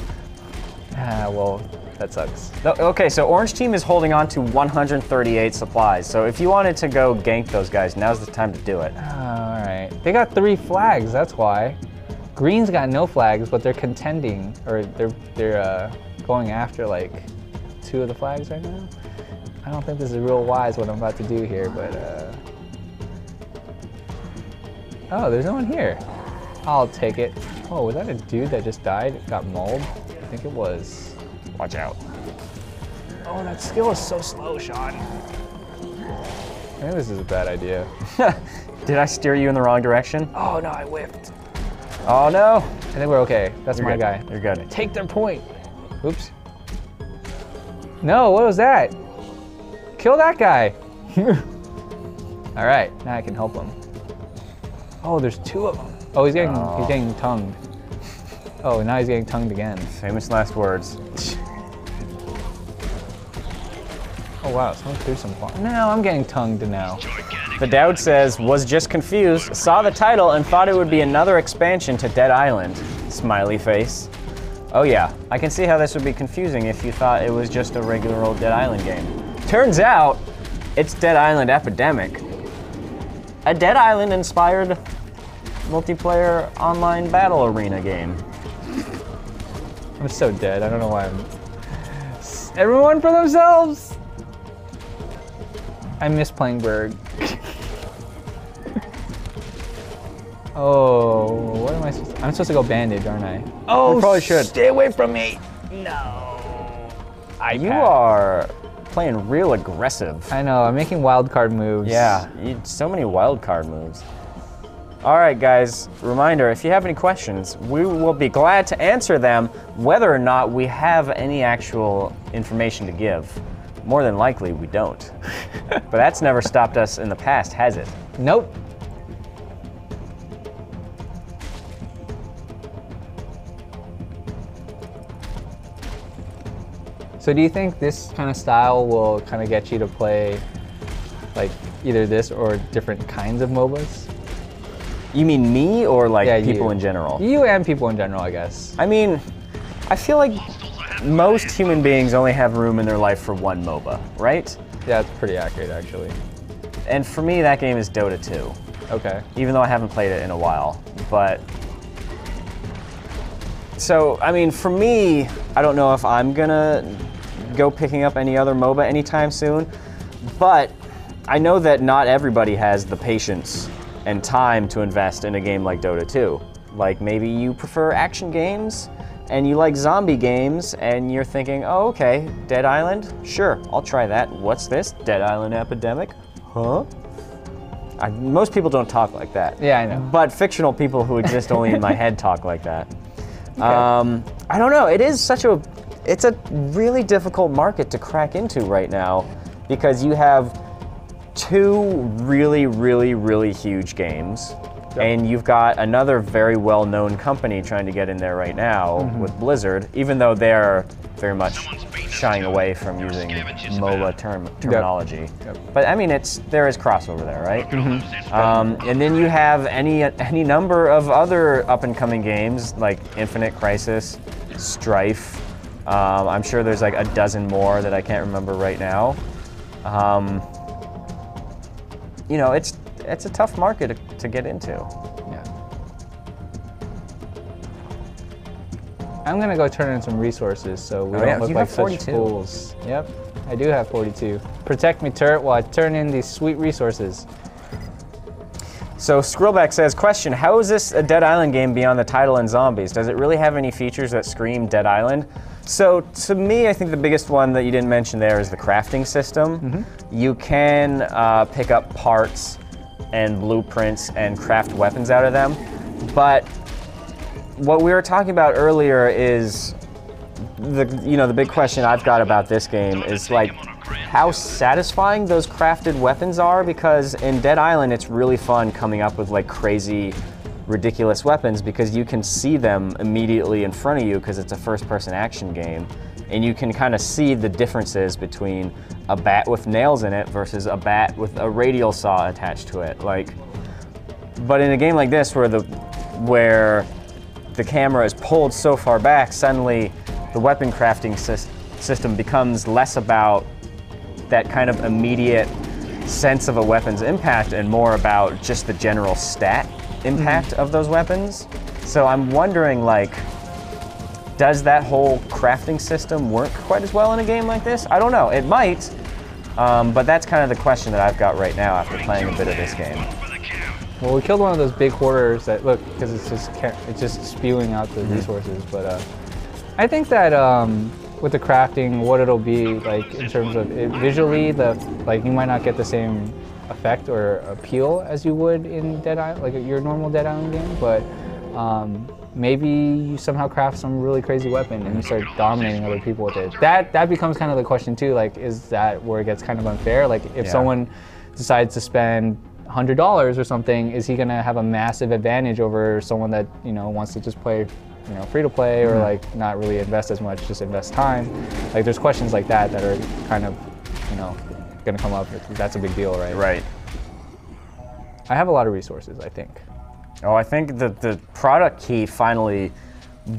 Ah, well, that sucks. Okay, so Orange Team is holding on to 138 supplies. So if you wanted to go gank those guys, now's the time to do it. All right. They got 3 flags, that's why. Green's got no flags, but they're contending, or they're going after like 2 of the flags right now. I don't think this is real wise what I'm about to do here, but oh, there's no one here. I'll take it. Oh, was that a dude that just died? Got mauled? I think it was. Watch out. Oh, that skill is so slow, Sean. I think this is a bad idea. Did I steer you in the wrong direction? Oh no, I whiffed. Oh no. I think we're okay. That's You're my good. guy. You're good. Take their point. Oops. No, what was that? Kill that guy. All right, now I can help him. Oh, there's 2 of them. Oh, he's getting tongued. Oh, now he's getting tongued again. Famous last words. Oh wow, someone threw some fun. No, I'm getting tongued now. Gigantic. The Dowd says, was just confused, saw the title and thought it would be another expansion to Dead Island. Smiley face. Oh yeah, I can see how this would be confusing if you thought it was just a regular old Dead Island game. Turns out, it's Dead Island Epidemic. A Dead Island inspired multiplayer online battle arena game. I'm so dead. I don't know why I'm. Everyone for themselves. I miss playing Berg. Oh, what am I supposed to? I'm supposed to go bandage, aren't I? Oh, You probably should. Stay away from me. You are playing real aggressive. I know. I'm making wild card moves. Yeah, so many wild card moves. All right, guys, reminder, if you have any questions, we will be glad to answer them whether or not we have any actual information to give. More than likely, we don't. But that's never stopped us in the past, has it? Nope. So do you think this kind of style will kind of get you to play like either this or different kinds of MOBAs? You mean me or like Yeah, people you. in general? You and people in general, I guess. I mean, I feel like most human beings only have room in their life for one MOBA, right? Yeah, it's pretty accurate actually. And for me, that game is Dota 2. Okay. Even though I haven't played it in a while. But so, I mean, for me, I don't know if I'm gonna go picking up any other MOBA anytime soon, but I know that not everybody has the patience and time to invest in a game like Dota 2. Like maybe you prefer action games and you like zombie games and you're thinking, oh, okay, Dead Island? Sure, I'll try that. What's this? Dead Island Epidemic? Huh? Most people don't talk like that. Yeah, I know. But fictional people who exist only in my head talk like that. I don't know. It's a really difficult market to crack into right now because you have two really, really, really huge games. And you've got another very well-known company trying to get in there right now with Blizzard, even though they're very much shying away from using MOBA terminology. Yep. But I mean, there is crossover there, right? And then you have any number of other up-and-coming games like Infinite Crisis, Strife. I'm sure there's like a dozen more that I can't remember right now. You know, it's a tough market to get into. Yeah. I'm gonna go turn in some resources so we Oh, yeah, don't look you like have such 42. fools. Yep, I do have 42. Protect me, turret, while I turn in these sweet resources. So Skrillback says, question, how is this a Dead Island game beyond the title and zombies? Does it really have any features that scream Dead Island? So to me, I think the biggest one that you didn't mention there is the crafting system. You can pick up parts and blueprints and craft weapons out of them. But what we were talking about earlier is the big question I've got about this game is like how satisfying those crafted weapons are, because in Dead Island it's really fun coming up with like crazy, ridiculous weapons because you can see them immediately in front of you because it's a first-person action game, and you can kind of see the differences between a bat with nails in it versus a bat with a radial saw attached to it. But in a game like this where the camera is pulled so far back, suddenly the weapon crafting system becomes less about that kind of immediate sense of a weapon's impact and more about just the general stat impact of those weapons. So I'm wondering, like, does that whole crafting system work quite as well in a game like this? I don't know, it might, but that's kind of the question that I've got right now after playing a bit of this game. Well, we killed one of those big hoarders that look because it's just spewing out the resources. But I think that with the crafting, what it'll be like in terms of it, visually, you might not get the same effect or appeal as you would in Dead Island, like your normal Dead Island game. But maybe you somehow craft some really crazy weapon and you start dominating other people with it. That becomes kind of the question too. Like, is that where it gets kind of unfair? Like, if someone decides to spend $100 or something, is he gonna have a massive advantage over someone that wants to just play, free to play or like not really invest as much, just invest time? Like, there's questions like that that are kind of you know, gonna come up. That's a big deal, right? Right. I have a lot of resources, I think. Oh, I think that the product key finally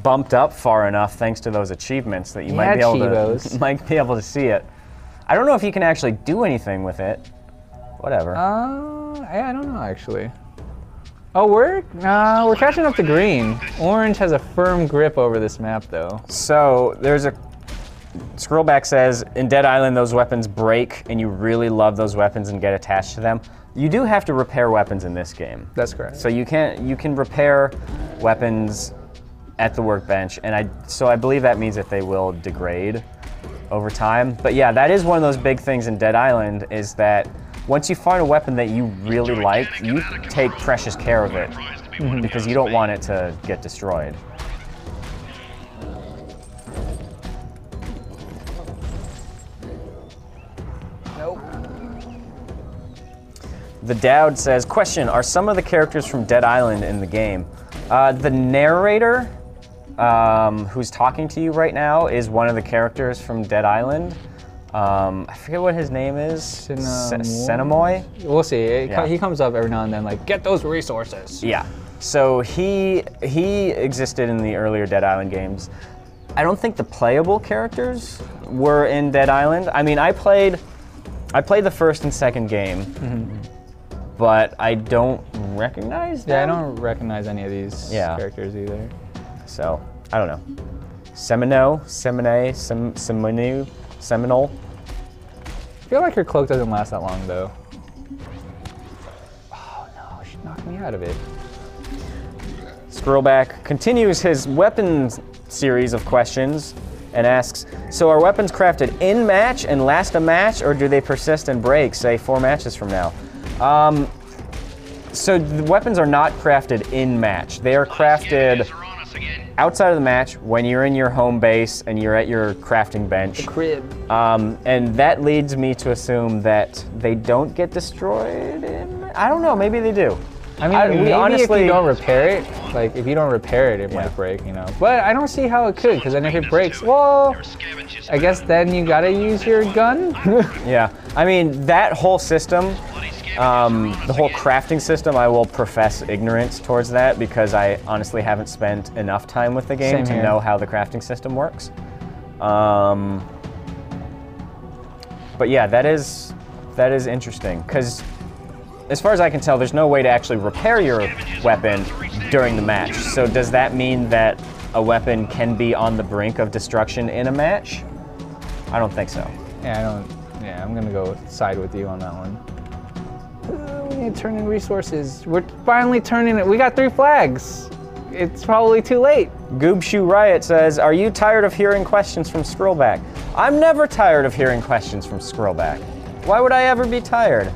bumped up far enough thanks to those achievements that you Yeah, might be able Chivos. to might be able to see it. I don't know if you can actually do anything with it. Whatever. I don't know actually. Oh, we're catching up to green. Orange has a firm grip over this map, though. So there's a Scrollback says in Dead Island those weapons break, and you really love those weapons and get attached to them. You do have to repair weapons in this game. That's correct. So you can repair weapons at the workbench, and I believe that means that they will degrade over time. But yeah, that is one of those big things in Dead Island is that once you find a weapon that you really like, you take precious care of it because you don't want it to get destroyed. Nope. The Dowd says, question, are some of the characters from Dead Island in the game? The narrator, who's talking to you right now, is one of the characters from Dead Island. I forget what his name is. Senamoy? We'll see. Yeah. He comes up every now and then, like, get those resources. Yeah. So he existed in the earlier Dead Island games. I don't think the playable characters were in Dead Island. I mean, I played the first and second game, but I don't recognize them. Yeah, I don't recognize any of these characters either. So, I don't know. Seminole. I feel like her cloak doesn't last that long, though. Oh no, she knocked me out of it. Scrollback continues his weapons series of questions and asks, so are weapons crafted in match and last a match, or do they persist and break, say 4 matches from now? So the weapons are not crafted in match. They are crafted outside of the match when you're in your home base and you're at your crafting bench. Crib. And that leads me to assume that they don't get destroyed in, I don't know, maybe they do. I mean, maybe if you don't repair it, like if you don't repair it, it might break, you know. But I don't see how it could, because then if it breaks, well, I guess then you gotta use your gun. Yeah, I mean, that whole system, the whole crafting system, I will profess ignorance towards that because I honestly haven't spent enough time with the game to know how the crafting system works. But yeah, that is interesting because as far as I can tell, there's no way to actually repair your weapon during the match. So does that mean that a weapon can be on the brink of destruction in a match? I don't think so. Yeah, I'm gonna go side with you on that one. We need to turn in resources. We're finally turning it. We got 3 flags. It's probably too late. Goobshoe Riot says, are you tired of hearing questions from Scrollback? I'm never tired of hearing questions from Scrollback. Why would I ever be tired?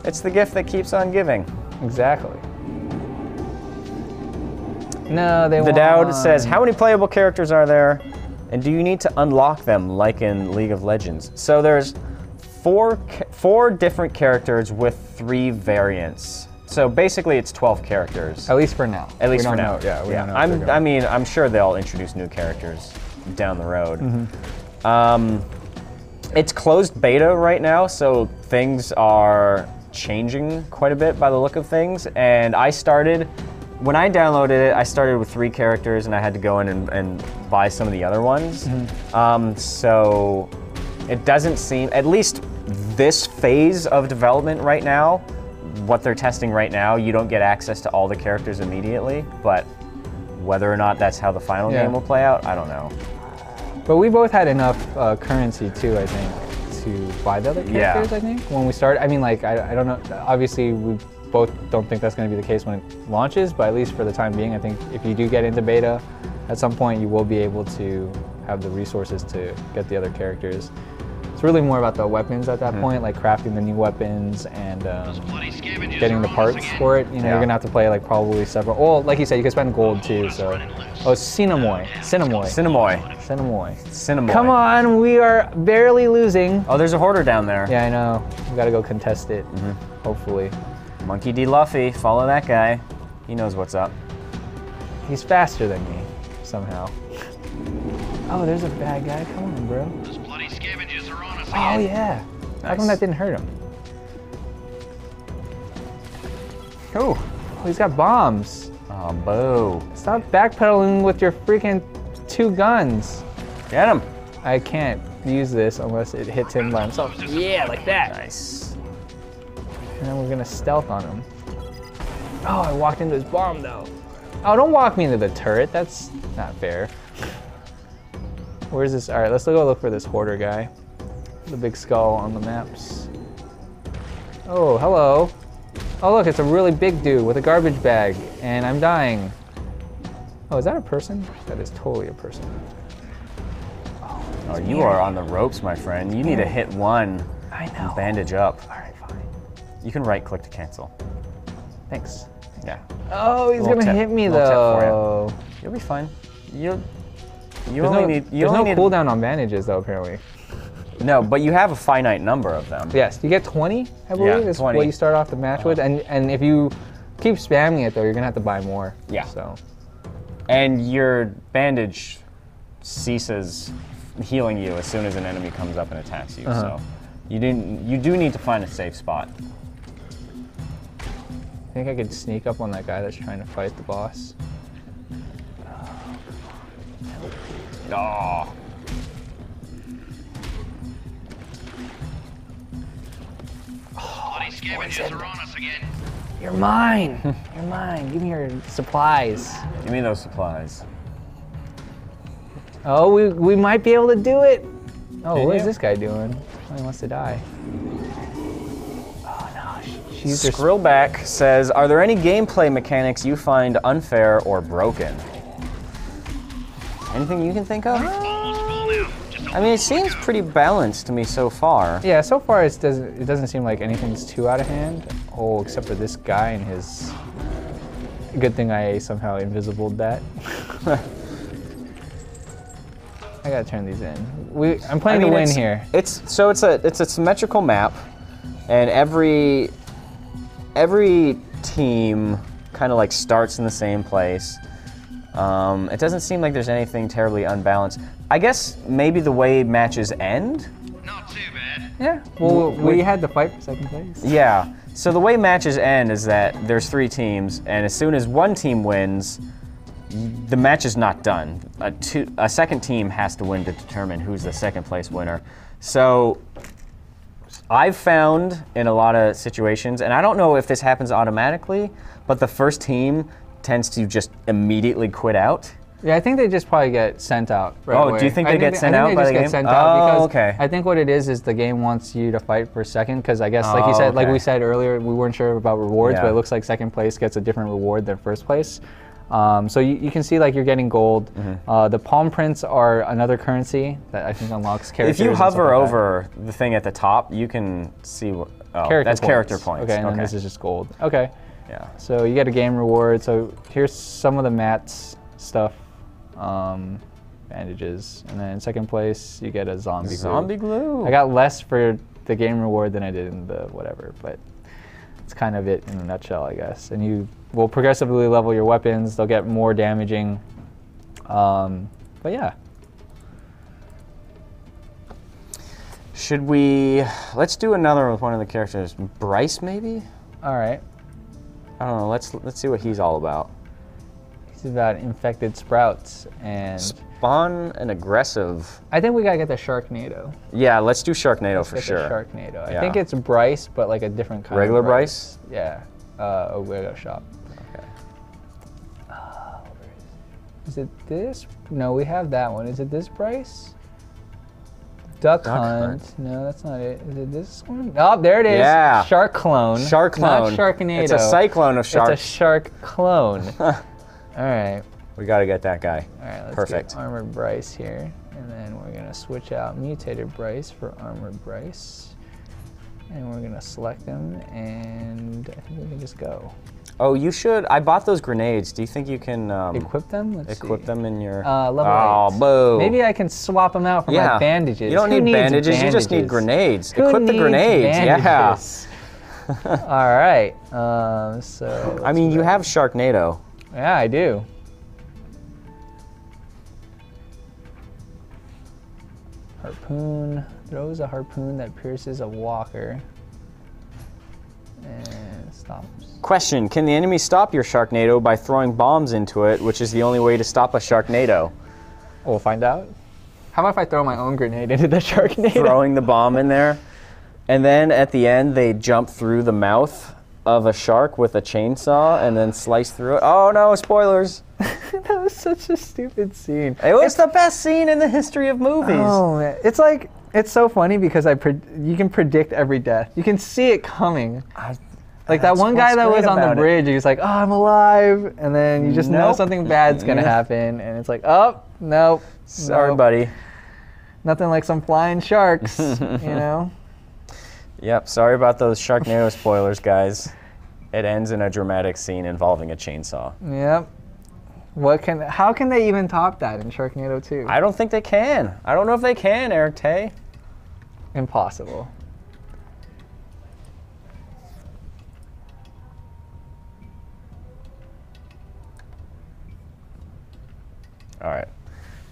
It's the gift that keeps on giving. Exactly. No, they The Dowd says, how many playable characters are there? And do you need to unlock them like in League of Legends? So there's 4 different characters with 3 variants. So basically it's 12 characters. At least for now. At least for now. We don't know. I mean, I'm sure they'll introduce new characters down the road. It's closed beta right now, so things are changing quite a bit by the look of things. And when I downloaded it, I started with 3 characters and I had to go in and buy some of the other ones. So it doesn't seem, at least this phase of development right now, what they're testing right now, you don't get access to all the characters immediately, but whether or not that's how the final game will play out, I don't know. But we both had enough currency too, I think, to buy the other characters, I think, when we started. I mean, like, I don't know, obviously we both don't think that's going to be the case when it launches, but at least for the time being, I think if you do get into beta, at some point you will be able to have the resources to get the other characters. It's really more about the weapons at that point, like crafting the new weapons and getting the parts for it. You know, you're gonna have to play like probably several. Well, like you said, you can spend gold too. So, Cinemoy. Come on, we are barely losing. Oh, there's a hoarder down there. Yeah, I know. We gotta go contest it. Hopefully. Monkey D. Luffy, follow that guy. He knows what's up. He's faster than me, somehow. Oh, there's a bad guy. Come on, bro. Oh yeah. How come Nice. that didn't hurt him? Oh, he's got bombs. Oh, boo. Stop backpedaling with your freaking 2 guns. Get him. I can't use this unless it hits him by himself. Yeah, like that. Nice. And then we're gonna stealth on him. Oh, I walked into his bomb though. Oh, don't walk me into the turret. That's not fair. Where's this? All right, let's go look for this hoarder guy. The big skull on the maps. Oh, hello. Oh, look, it's a really big dude with a garbage bag, and I'm dying. Oh, is that a person? That is totally a person. Oh, you are on the ropes, my friend. You need to hit 1 I know. and bandage up. All right, fine. You can right click to cancel. Thanks. Yeah. Oh, he's Little gonna tip- hit me little tip for though. You'll be fine. You There's only no, need. You there's only no need. cooldown on bandages though, apparently. No, but you have a finite number of them. Yes, you get 20, I believe, Yeah, is 20. what you start off the match with. And if you keep spamming it though, you're gonna have to buy more. Yeah. So And your bandage ceases healing you as soon as an enemy comes up and attacks you. So you do need to find a safe spot. I think I could sneak up on that guy that's trying to fight the boss. Oh. Bloody scavengers are on us again. You're mine. You're mine. Give me your supplies. Give me those supplies. Oh, we might be able to do it. Oh, Can what is you? this guy doing? Oh, he wants to die. Oh no, she's just Skrillback says, "Are there any gameplay mechanics you find unfair or broken?" Anything you can think of? Almost full now. Just I mean, it seems pretty balanced to me so far. Yeah, so far it doesn't seem like anything's too out of hand. Oh, except for this guy and his. Good thing I somehow invisibled that. I gotta turn these in. I'm playing to win it's, here. It's a symmetrical map, and every team kind of like starts in the same place. It doesn't seem like there's anything terribly unbalanced. I guess maybe the way matches end. not too bad. Yeah. Well, we had to fight for second place. Yeah. So the way matches end is that there's 3 teams, and as soon as one team wins, the match is not done. A second team has to win to determine who's the second place winner. So I've found in a lot of situations, and I don't know if this happens automatically, but the first team tends to just immediately quit out. Yeah, I think they just probably get sent out. Right Oh, away. do you think they get sent I out think by they the just game? get sent out Oh, because okay. I think what it is the game wants you to fight for second because I guess like you Oh, said, like okay. we said earlier, we weren't sure about rewards, Yeah. but it looks like second place gets a different reward than first place. So you can see like you're getting gold. Mm-hmm. The palm prints are another currency that I think unlocks characters. If you and stuff hover like that. over the thing at the top, you can see what. Oh, Character that's points. character points. Okay, and then this is just gold. Okay. Yeah. So you get a game reward. So here's some of the mats stuff, bandages, and then in second place you get a zombie glue. Zombie glue. I got less for the game reward than I did in the whatever, but it's kind of it in a nutshell, I guess. And you will progressively level your weapons. They'll get more damaging. But yeah. Should we? Let's do another with one of the characters. Bryce, maybe? All right. I don't know. Let's see what he's all about. It's about infected sprouts, and Spawn and aggressive. I think we gotta get the Sharknado. Yeah, let's do Sharknado Let's for get sure. the Sharknado. I Yeah. think it's Bryce, but like a different kind Regular of Bryce? Yeah. Oh, we gotta go shop. Okay. Is it this? No, we have that one. Is it this Bryce? Duck Hunt. Hunt. No, that's not it. Is it this one? Oh, there it is. Yeah. Shark Clone. Shark clone. Not Sharknado. It's a cyclone of sharks. It's a shark clone. All right. We got to get that guy. All right, let's Perfect. get Armored Bryce here. And then we're going to switch out Mutated Bryce for Armored Bryce. And we're going to select him, and I think we can just go. Oh, you should. I bought those grenades. Do you think you can Equip them? Let's equip see. them in your? Level Oh, 8. boo. Maybe I can swap them out for Yeah. my bandages. You don't Who need needs bandages. You just need grenades. Who Equip the needs grenades. bandages? All right. So. Yeah. I mean, you have Sharknado. Yeah, I do. Harpoon. Throws a harpoon that pierces a walker. And stops. Question, can the enemy stop your Sharknado by throwing bombs into it, which is the only way to stop a Sharknado? We'll find out. How about if I throw my own grenade into the Sharknado? Throwing the bomb in there, and then at the end they jump through the mouth of a shark with a chainsaw and then slice through it. Oh no, spoilers. That was such a stupid scene. It was the best scene in the history of movies. Oh man, it's like, it's so funny because you can predict every death. You can see it coming. Like that That's one guy what's that was great on the about it. bridge, he was like, oh, I'm alive. And then you just know Nope. something bad's gonna happen. And it's like, oh, nope. Sorry, nope. buddy. Nothing like some flying sharks, you know? Yep, sorry about those Sharknado spoilers, guys. It ends in a dramatic scene involving a chainsaw. Yep. How can they even top that in Sharknado 2? I don't think they can. I don't know if they can, Eric Tay. Impossible. All right.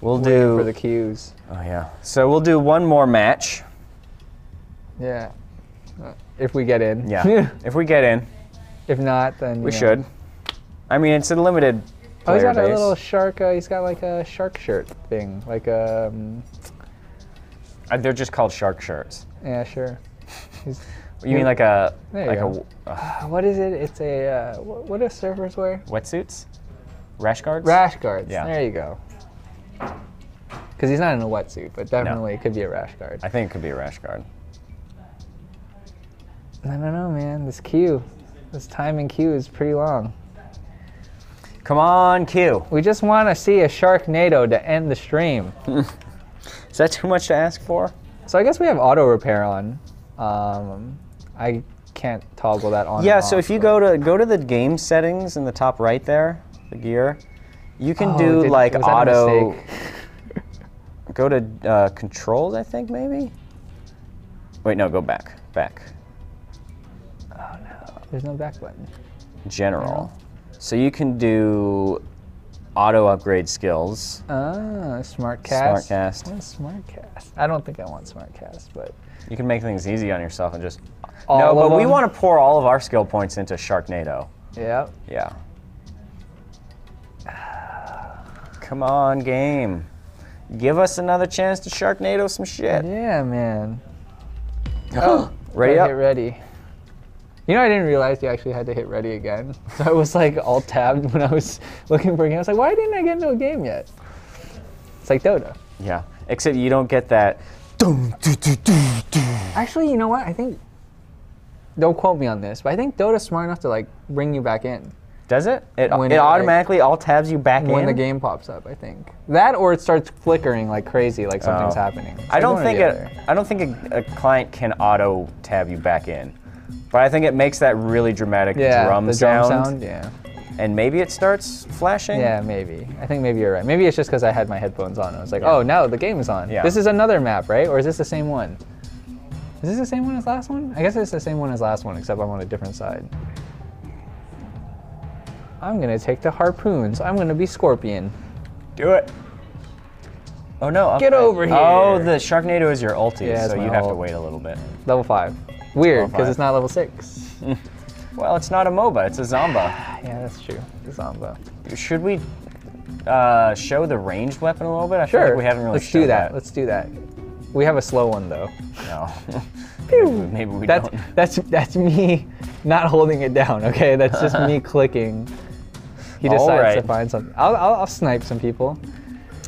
We'll Waiting do. for the cues. Oh, yeah. So we'll do one more match. Yeah. If we get in. Yeah. If we get in, If not, then we you know. should. I mean, it's a limited Oh, he's player got a base. little shark. He's got like a shark shirt thing. Like They're just called shark shirts. yeah, sure. He's, You mean like a There you like go. a what is it? It's a what do surfers wear? wetsuits? Rash guards? Rash guards. Yeah. There you go. Because he's not in a wetsuit, but definitely it could be a rash guard. I think it could be a rash guard. I don't know, man. This time in queue is pretty long. Come on, Q. We just want to see a Sharknado to end the stream. Is that too much to ask for? So I guess we have auto repair on. I can't toggle that on. Yeah, and so off, if you but- go to the game settings in the top right there, the gear, you can Oh, do like was that a auto. mistake? Go to controls, I think maybe. Wait, no, go back. There's no back button. General. So you can do auto upgrade skills. SmartCast. SmartCast. What is SmartCast? I don't think I want SmartCast, but You can make things easy on yourself and just. All no, of but we them? want to pour all of our skill points into Sharknado. yeah. Yeah. Come on, game. Give us another chance to Sharknado some shit. Yeah, man. Ready Gotta up? Get ready. You know, I didn't realize you actually had to hit ready again. So I was like alt tabbed when I was looking for a game. I was like, why didn't I get into a game yet? It's like Dota. Yeah. Except you don't get that. Actually, you know what? I think, don't quote me on this, but I think Dota's smart enough to like bring you back in Does it? It When it it, like- automatically all tabs you back when in? the game pops up, I think. That or it starts flickering like crazy, like something's Oh. happening. It's I like don't one or think the it. other. I don't think a client can auto tab you back in, but I think it makes that really dramatic Yeah, drum the sound, drum sound, yeah. and maybe it starts flashing. Yeah, maybe. I think maybe you're right. Maybe it's just because I had my headphones on. I was like, oh, now the game is on. Yeah. This is another map, right? Or is this the same one? Is this the same one as last one? I guess it's the same one as last one, except I'm on a different side. I'm gonna take the harpoons. I'm gonna be Scorpion. Do it. Oh no! Get okay. over here. Oh, the Sharknado is your ulti, Yeah, it's so my you have to ult. wait a little bit. Level 5. Weird, Level because 5. it's not level 6. Well, it's not a MOBA; it's a Zomba. Yeah, that's true. The Zomba. Should we show the ranged weapon a little bit? I feel Sure. like we haven't really Let's do showed that. Let's do that. We have a slow one though. No. maybe we That's don't. that's me not holding it down. Okay, that's just me clicking. He decides Alright. to find something. I'll snipe some people.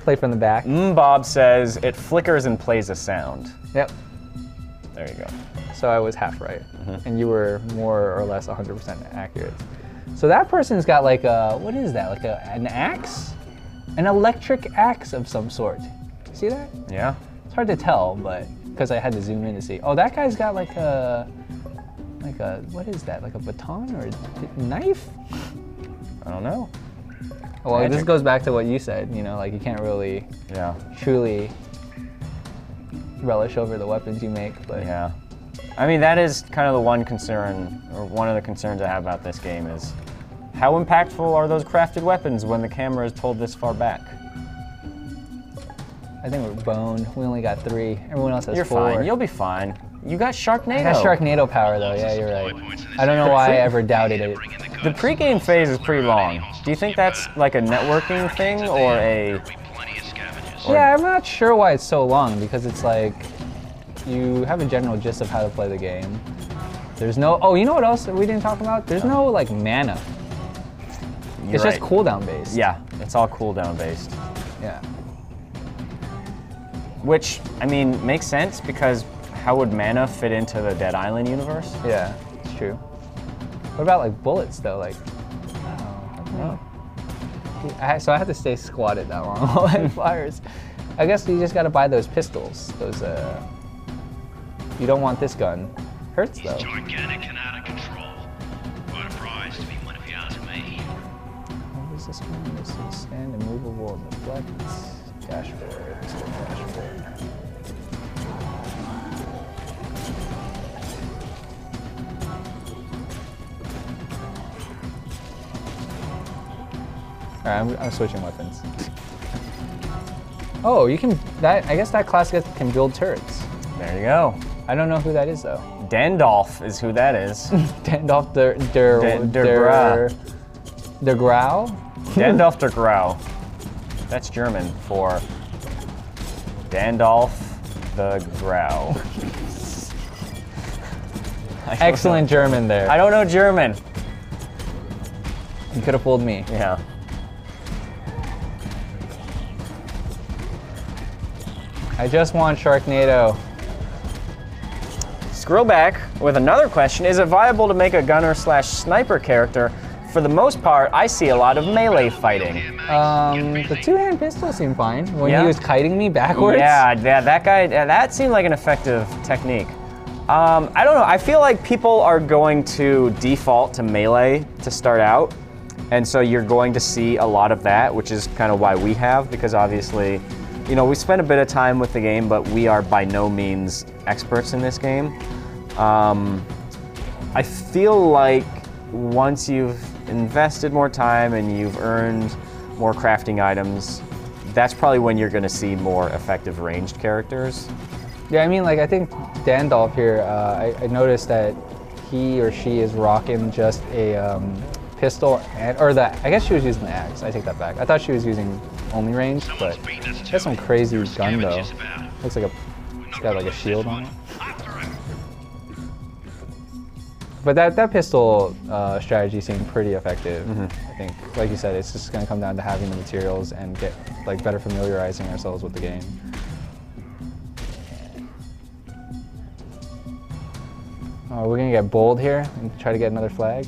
Play from the back. Bob says it flickers and plays a sound. Yep. There you go. So I was half right, Mm-hmm. and you were more or less 100% accurate. So that person's got like a, what is that? Like an axe, an electric axe of some sort. See that? Yeah. It's hard to tell, but because I had to zoom in to see. Oh, that guy's got like a, what is that? Like a baton or a knife? I don't know. Well, this Magic. goes back to what you said. You know, like you can't really Yeah. truly relish over the weapons you make, but Yeah. I mean, that is kind of the one concern, or one of the concerns I have about this game is how impactful are those crafted weapons when the camera is pulled this far back? I think we're boned. We only got 3. Everyone else has You're 4. fine. You'll be fine. You got Sharknado. I got Sharknado power though. Yeah, you're right. I don't know why I ever doubted it. The pregame phase is pretty long. Do you think that's like a networking thing or a? Yeah, I'm not sure why it's so long because it's like you have a general gist of how to play the game. There's no. Oh, you know what else we didn't talk about? There's no like mana. It's just cooldown based. Yeah, it's all cooldown based. Yeah. Which, I mean, makes sense because how would mana fit into the Dead Island universe? Yeah, it's true. What about like bullets though? Like, so I have to stay squatted that long while I fires. I guess you just gotta buy those pistols. Those you don't want this gun. Hurts though. Gigantic and out of control. What a prize to be one if you ask me. What is this one? This is stand immovable, deflect, dashboard, dashboard. Alright, I'm switching weapons. Oh, you can, I guess that class can build turrets. There you go. I don't know who that is though. Dandolf is who that is. Dandolf der Grau? Dandolf der Grau. That's German for Dandolf the Grau. Excellent German there. I don't know German. You could have fooled me. Yeah. I just want Sharknado. Scroll back with another question. Is it viable to make a gunner/sniper character? For the most part, I see a lot of melee fighting. The two-hand pistol seemed fine when Yeah? he was kiting me backwards. Yeah, that guy, that seemed like an effective technique. I don't know, I feel like people are going to default to melee to start out. And so you're going to see a lot of that, which is kind of why we have, because obviously, you know, we spent a bit of time with the game, but we are by no means experts in this game. I feel like once you've invested more time and you've earned more crafting items, that's probably when you're going to see more effective ranged characters. Yeah, I mean, like, I think Dandolf here, I noticed that he or she is rocking just a pistol, I guess she was using the axe. I take that back. I thought she was using only ranged, but that's some crazy gun, though. Looks like it's got like a shield on it. But that pistol strategy seemed pretty effective. I think, like you said, it's just going to come down to having the materials and get like better familiarizing ourselves with the game. We're going to get bold here and try to get another flag.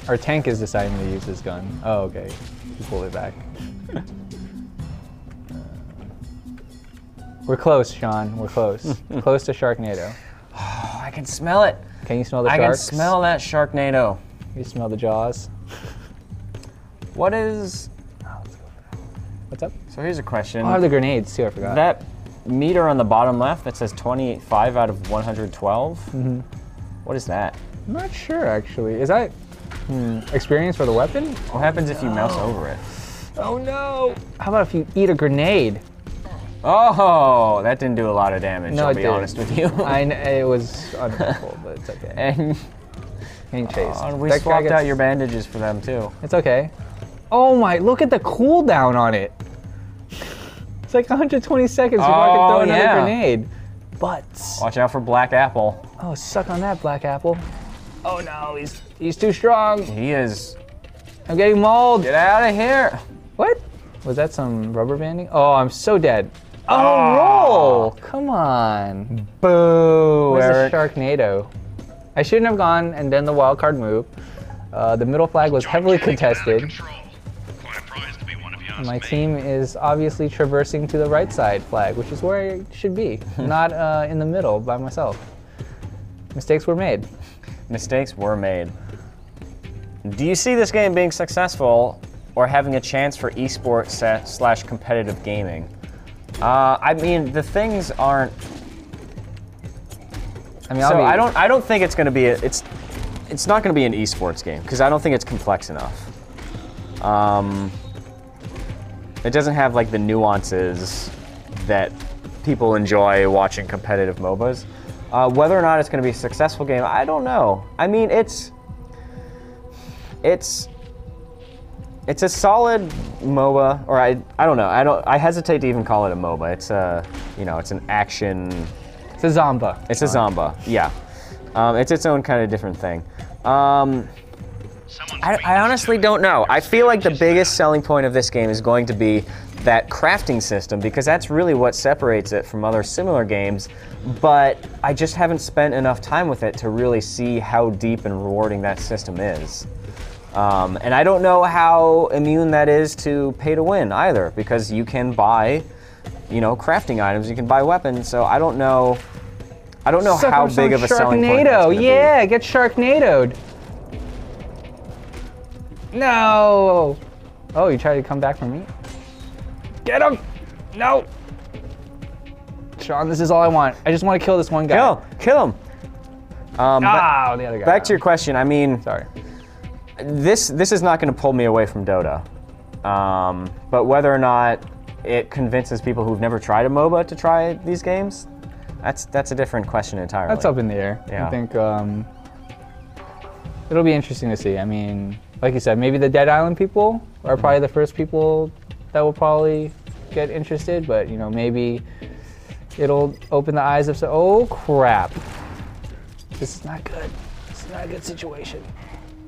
Our tank is deciding to use this gun. Oh, okay. He pulled it back. We're close, Sean. We're close. Close to Sharknado. Oh, I can smell it. Can you smell the I sharks? can smell that Sharknado. You smell the jaws? What is... What's up? So here's a question. Oh, the grenades too, I forgot. That meter on the bottom left that says 28.5 out of 112? What is that? I'm not sure, actually. Is that experience for the weapon? What happens if you mouse over it? Oh, no. How about if you eat a grenade? Oh, that didn't do a lot of damage, No, I'll it be didn't. honest with you. It was unhelpful, but it's okay. And Getting chased. we That guy swapped gets- out your bandages for them too. It's okay. Oh my, look at the cooldown on it. It's like 120 seconds before I can throw Oh, another yeah. grenade. Butts. Watch out for Black Apple. Oh, suck on that, Black Apple. Oh no, he's too strong. He is... I'm getting mauled. Get out of here! What? Was that some rubber banding? Oh, I'm so dead. Oh, Oh. roll! Come on. Boo, Where's Eric. the Sharknado? I shouldn't have gone and done the wild card move. The middle flag was heavily contested. Quite a prize to be one if you ask My me. team is obviously traversing to the right side flag, which is where I should be, not in the middle by myself. Mistakes were made. Mistakes were made. Do you see this game being successful or having a chance for esports / competitive gaming? I mean, the things aren't. I mean, So I don't think it's going to be it's not going to be an esports game because I don't think it's complex enough. It doesn't have like the nuances that people enjoy watching competitive MOBAs. Whether or not it's going to be a successful game, I don't know. I mean, it's a solid MOBA, or I don't know. I hesitate to even call it a MOBA. It's a, it's an action. It's a Zomba. It's a Zomba, yeah. It's its own kind of different thing. I honestly don't know. I feel like the biggest selling point of this game is going to be that crafting system, because that's really what separates it from other similar games, but I just haven't spent enough time with it to really see how deep and rewarding that system is. And I don't know how immune that is to pay to win either, because you can buy, crafting items, you can buy weapons, so I don't know how big of a selling point that's gonna be. Yeah, get Sharknadoed. No! Oh, you tried to come back from me? Get him! No! Sean, this is all I want. I just want to kill this one guy. Kill him! The other guy. Back to your question, I mean, Sorry. this is not going to pull me away from Dota. But whether or not it convinces people who've never tried a MOBA to try these games, that's a different question entirely. That's up in the air. Yeah. I think it'll be interesting to see. I mean, like you said, maybe the Dead Island people are probably the first people that will probably get interested, but maybe it'll open the eyes of some, oh crap. This is not good. This is not a good situation.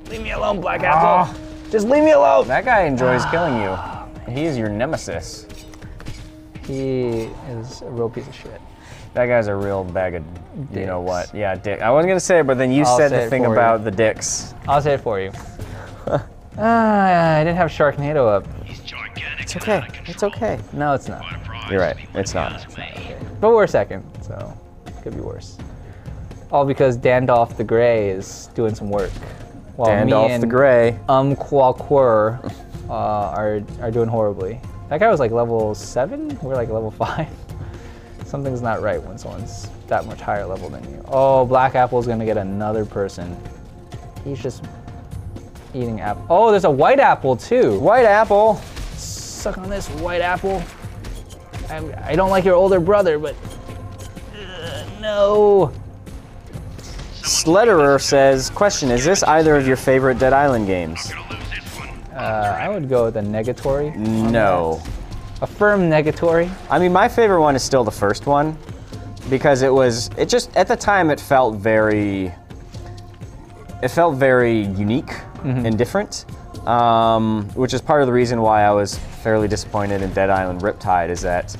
Leave me alone, Black Apple. Just leave me alone. That guy enjoys killing you. He is your nemesis. He is a real piece of shit. That guy's a real bag of, you know Dicks. what? Yeah, dick. I wasn't gonna say it, but then you I'll said say the it thing for about you. the dicks. I'll say it for you. I didn't have Sharknado up. He's gigantic. It's okay. It's okay. No, it's not. What a prize You're right. to be It's not. asked me. But we're second, so it could be worse. All because Dandolph the Grey is doing some work. While me Dandolph and the Grey. Qualquer are doing horribly. That guy was like level 7, we're like level 5. Something's not right when someone's that much higher level than you. Oh, Black Apple's gonna get another person. He's just eating apple. Oh, there's a White Apple too. White Apple. Suck on this, White Apple. I don't like your older brother, but no. Sledderer says, question, is this either of your favorite Dead Island games? Gonna lose this one. I would go with a negatory. on No. that. A firm negatory. I mean, my favorite one is still the first one, because it just, at the time, it felt very unique and different, which is part of the reason why I was fairly disappointed in Dead Island Riptide, is that,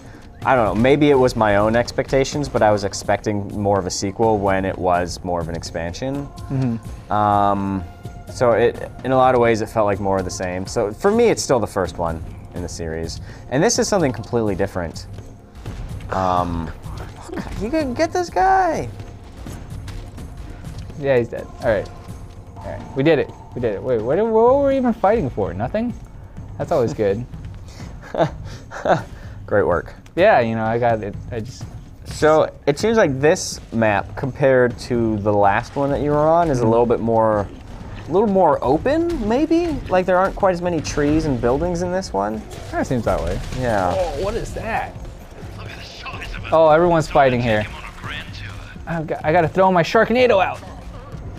I don't know, maybe it was my own expectations, but I was expecting more of a sequel when it was more of an expansion. So in a lot of ways, it felt like more of the same. So for me, it's still the first one in the series. And this is something completely different. You can get this guy. Yeah, he's dead. All right. We did it. We did it. Wait, what were we even fighting for? Nothing? That's always good. Great work. Yeah, I got it. So it seems like this map, compared to the last one that you were on, is a little bit more, open, maybe? Like there aren't quite as many trees and buildings in this one. Kind of seems that way. Yeah. Oh, what is that? Look at the size of it. Oh, everyone's fighting here. Take him on a grand tour. I got to throw my Sharknado out.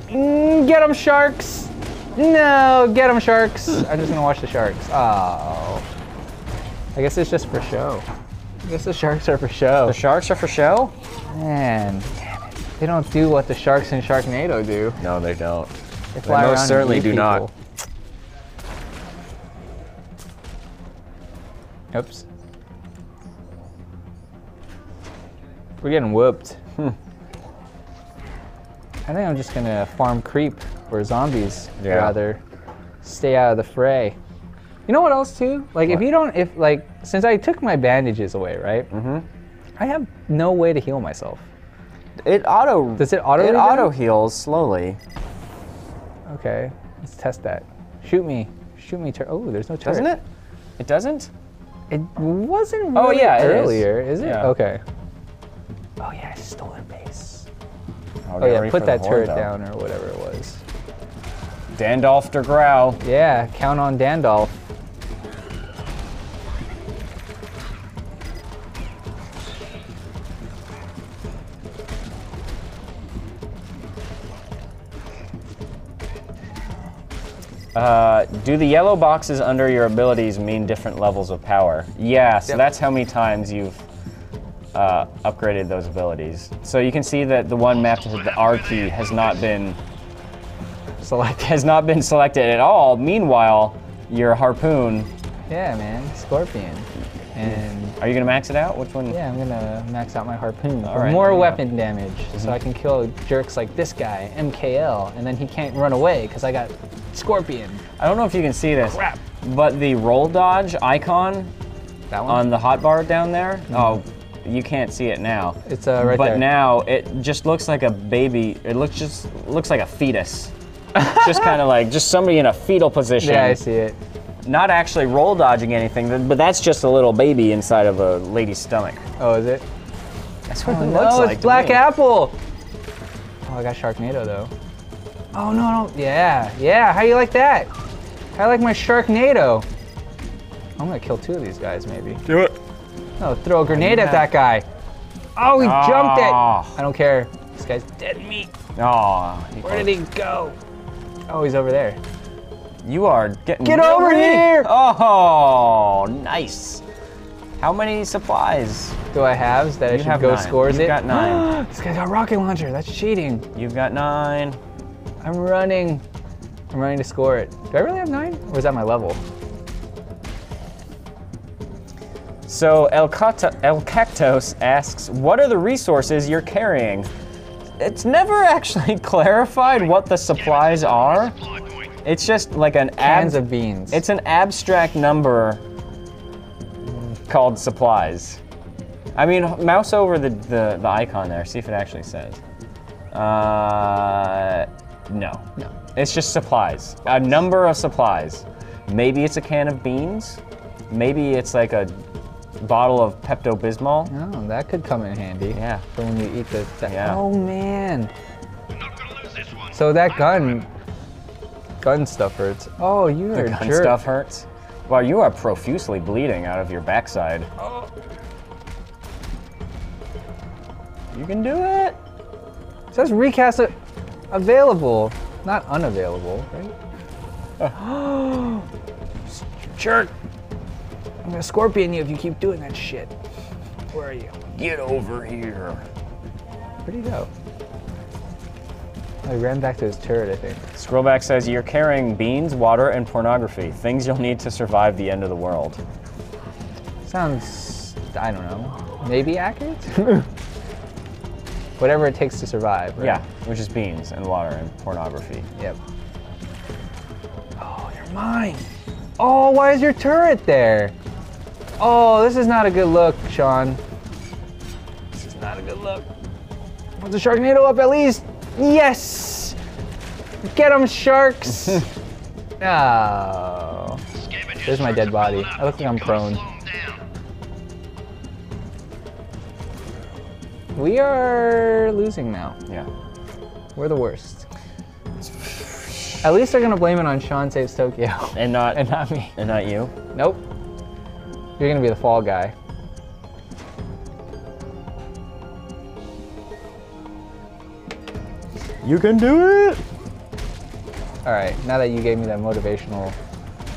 Get them, sharks. No, get them, sharks. I'm just going to watch the sharks. Oh. I guess it's just for show. I guess the sharks are for show. The sharks are for show? Man, damn it. They don't do what the sharks in Sharknado do. No, they don't. They fly most around and certainly eat do not. people. Oops. We're getting whooped. I think I'm just gonna farm creep or zombies Yeah. rather stay out of the fray. You know what else too? Like since I took my bandages away, right? I have no way to heal myself. Does it auto regen? heals slowly. Okay, let's test that. Shoot me. Oh, there's no turret. Doesn't it? It doesn't? It wasn't really Oh, yeah, it is. earlier, is it? Yeah. Okay. Oh yeah, I stole their base. I'll Oh get yeah, ready put for the that horde, turret though. down or whatever it was. Dandolph der Grau. Yeah, count on Dandolph. Do the yellow boxes under your abilities mean different levels of power? Yeah, so Yep. that's how many times you've upgraded those abilities. So you can see that the one mapped to the R key has not been selected at all. Meanwhile, your harpoon. Yeah, man, Scorpion. And Are you gonna max it out? Which one? yeah, I'm gonna max out my harpoon for right, more there you go. weapon damage, so I can kill jerks like this guy, MKL, and then he can't run away because I got Scorpion. I don't know if you can see this, Crap. but the roll dodge icon That one? on the hotbar down there. Oh, you can't see it now. It's right But there. now it just looks like a baby. It looks like a fetus. Just kind of like just somebody in a fetal position. Yeah, I see it. Not actually roll dodging anything, but that's just a little baby inside of a lady's stomach. Oh, is it? That's what Oh it no, looks like. it's to Black me. Apple. Oh, I got Sharknado though. Oh no, yeah. How you like that? I like my Sharknado. I'm gonna kill 2 of these guys maybe. Do it. No, throw a grenade at that guy. Oh, he jumped it. I don't care. This guy's dead meat. Oh, Where did he go? Oh, he's over there. You are getting. Get over here! Oh, nice. How many supplies? Do I have that I You should have go 9. scores You've it? got 9. This guy's got a rocket launcher. That's cheating. You've got 9. I'm running. I'm running to score it. Do I really have 9? Or is that my level? So El Cactos asks, what are the resources you're carrying? It's never actually clarified what the supplies are. Supply point. It's just like an Cans of beans. It's an abstract number called supplies. I mean, mouse over the icon there, see if it actually says. No. It's just supplies. A number of supplies. Maybe it's a can of beans. Maybe it's like a bottle of Pepto-Bismol. Oh, that could come in handy. Yeah. For when you eat the. Yeah. Oh man. Not gonna lose this one. So that gun stuff hurts. Oh, you are The a gun jerk. stuff hurts. Wow, you are profusely bleeding out of your backside. You can do it. It says recast available, not unavailable, right? Jerk. I'm gonna scorpion you if you keep doing that shit. Where are you? Get over here. Where'd he go? Oh, he ran back to his turret, I think. Scrollback says you're carrying beans, water, and pornography. Things you'll need to survive the end of the world. Sounds, I don't know, maybe accurate? Whatever it takes to survive, right? Yeah, which is beans and water and pornography. Yep. Oh, you're mine. Oh, why is your turret there? Oh, this is not a good look, Sean. This is not a good look. Put the Sharknado up at least. Yes! Get them, sharks! Oh. Scavengers There's my dead are body. piling up. I look like I'm You've gotta prone. slow 'em down. We are losing now. Yeah. We're the worst. At least they're gonna blame it on Sean Saves Tokyo. And not And not me. and not you. Nope. You're gonna be the fall guy. You can do it. All right, now that you gave me that motivational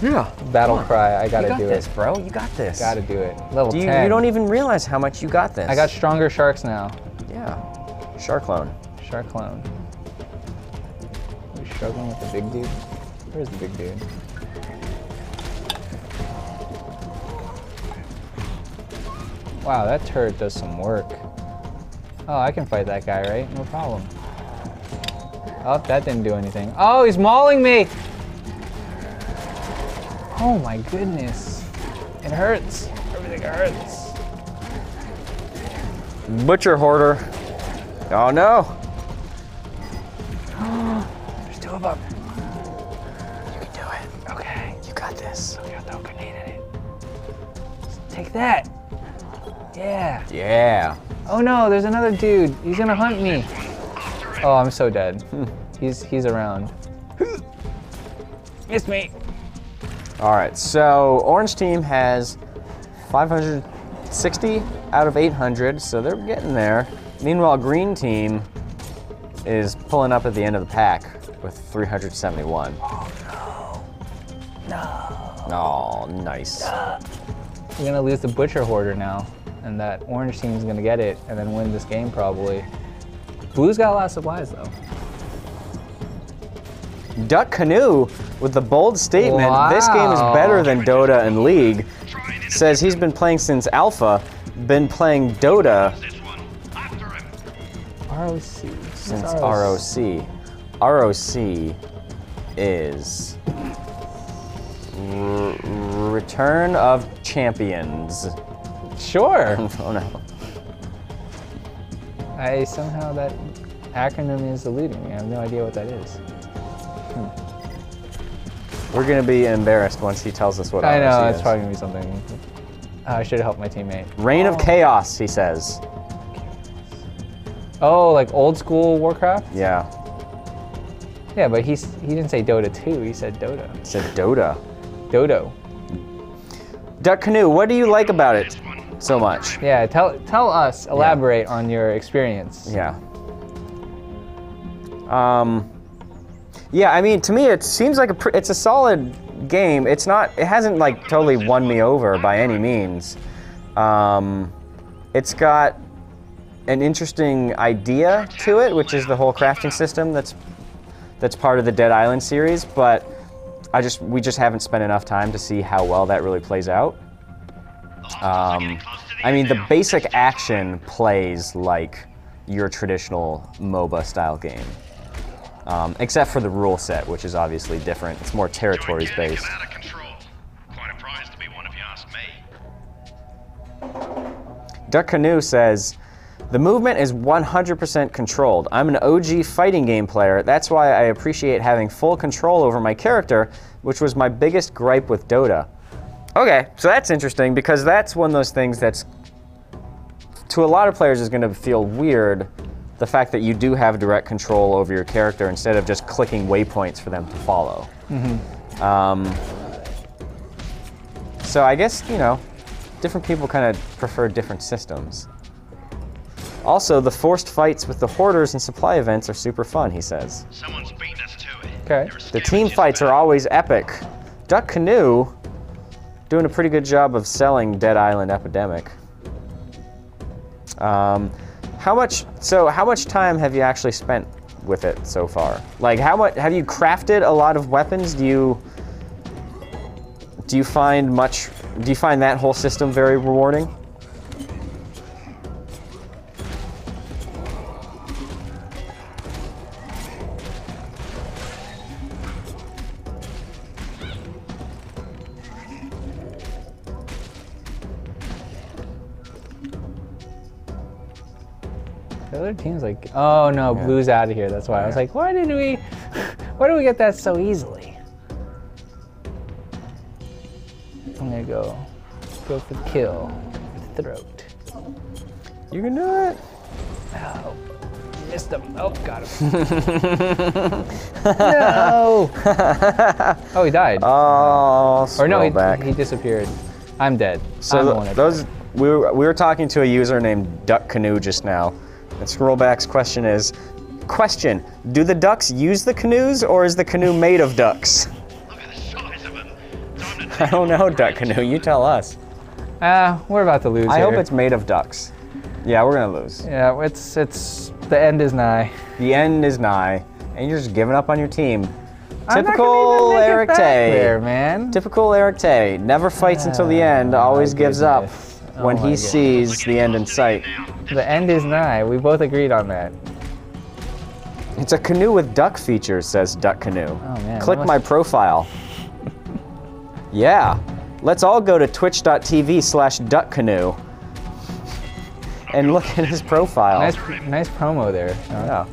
Yeah. battle cry, I gotta You got do this, it. bro. You got this. Gotta do it. Level You 10. don't even realize how much you got this. I got stronger sharks now. Yeah. Shark clone. Shark clone. Are we struggling with the big dude? Where's the big dude? Wow, that turret does some work. Oh, I can fight that guy, right? No problem. Oh, that didn't do anything. Oh, he's mauling me! Oh my goodness. It hurts. Everything hurts. Butcher hoarder. Oh no. There's 2 of them. You can do it. Okay. You got this. I'm gonna throw a grenade at it. Take that. Yeah. Yeah. Oh no, there's another dude. He's gonna hunt me. Oh, I'm so dead. He's around. Missed me. All right. So orange team has 560 out of 800, so they're getting there. Meanwhile, green team is pulling up at the end of the pack with 371. Oh, nice. You're gonna lose the Butcher Hoarder now, and that orange team's gonna get it and then win this game probably. Blue's got a lot of supplies though. Duck Canoe with the bold statement, this game is Wow. better than Dota and League. Says he's been playing since Alpha, been playing Dota This one. After him. ROC. since ROC. ROC is Return of Champions. Sure. Oh no. Somehow that acronym is eluding me. I have no idea what that is. We're gonna be embarrassed once he tells us what I know, ROC it's is. probably gonna be something. I should have helped my teammate. Reign of Chaos, he says. Oh, like old school Warcraft? Yeah, Yeah, but he didn't say Dota 2, he said Dota. he said Dota. Dodo. Duck Canoe, what do you like about it so much? Yeah, tell us, elaborate on your experience. Yeah. Yeah, I mean, to me, it seems like it's a solid game. It hasn't like totally won me over by any means. It's got an interesting idea to it, which is the whole crafting system that's part of the Dead Island series, but we just haven't spent enough time to see how well that really plays out. I mean, the basic action plays like your traditional MOBA style game. Except for the rule set, which is obviously different. It's more territories based. Out of control. Quite a prize to be one if you ask me. Duck Canoe says, the movement is 100% controlled. I'm an OG fighting game player. That's why I appreciate having full control over my character, which was my biggest gripe with Dota. Okay, so that's interesting because that's one of those things that's, to a lot of players, is going to feel weird. The fact that you do have direct control over your character instead of just clicking waypoints for them to follow. So I guess, different people kind of prefer different systems. Also, the forced fights with the hoarders and supply events are super fun, he says. Someone's beaten us to it. Okay. The team fights are always epic. Duck Canoe doing a pretty good job of selling Dead Island Epidemic. How much time have you actually spent with it so far? Like, how much have you crafted a lot of weapons? Do you find that whole system very rewarding? The other team's like, oh no, Blue's out of here. That's why I was like, why did we get that so easily? I'm gonna go for the kill, the throat. You can do it. Oh, missed him. Oh, got him. No. Oh, he died. Oh, or no, scroll back. he disappeared. I'm dead. So I'm the one that those we were talking to a user named Duck Canoe just now, and Scrollback's question is, do the ducks use the canoes, or is the canoe made of ducks? Look at the size of him. Time to I don't know, Duck Canoe. You tell us. we're about to lose I here. hope it's made of ducks. Yeah, we're gonna lose. Yeah, it's the end is nigh. The end is nigh, and you're just giving up on your team. I'm not Typical gonna even make it Eric back Tay. there, man. Typical Eric Tay. Never fights until the end. Always gives up goodness. when Oh my he goodness. sees the end in sight. The end is nigh. We both agreed on that. It's a canoe with duck features, says Duck Canoe. Oh, man, Click that my must- profile. Yeah. Let's all go to twitch.tv/duckcanoe and look at his profile. Nice promo there. Yeah.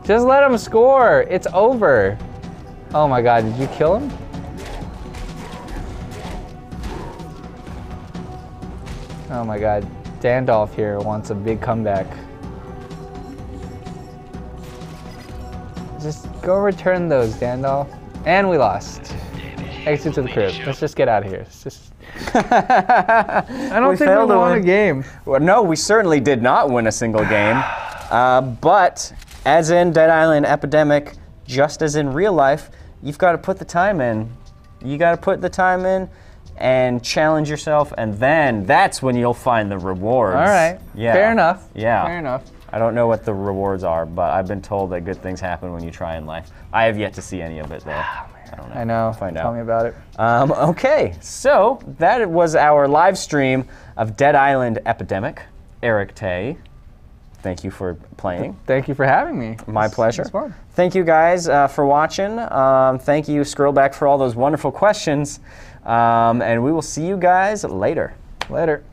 Just let him score. It's over. Oh my God, did you kill him? Oh my God, Dandolf here wants a big comeback. Just go return those, Dandolf. And we lost. Exit to the crib. Let's just get out of here. It's just... I don't think we failed to won a win. game. Well, no, we certainly did not win a single game. But as in Dead Island Epidemic, just as in real life, you've got to put the time in. You got to put the time in and challenge yourself, and then that's when you'll find the rewards. All right. Yeah. Fair enough. Yeah. Fair enough. I don't know what the rewards are, but I've been told that good things happen when you try in life. I have yet to see any of it, though. I don't know. I know. Find Tell out. me about it. Okay, so that was our live stream of Dead Island Epidemic. Eric Tay, thank you for playing. Thank you for having me. My pleasure. It's fun. Thank you guys for watching. Thank you, Scrollback, for all those wonderful questions. And we will see you guys later. Later.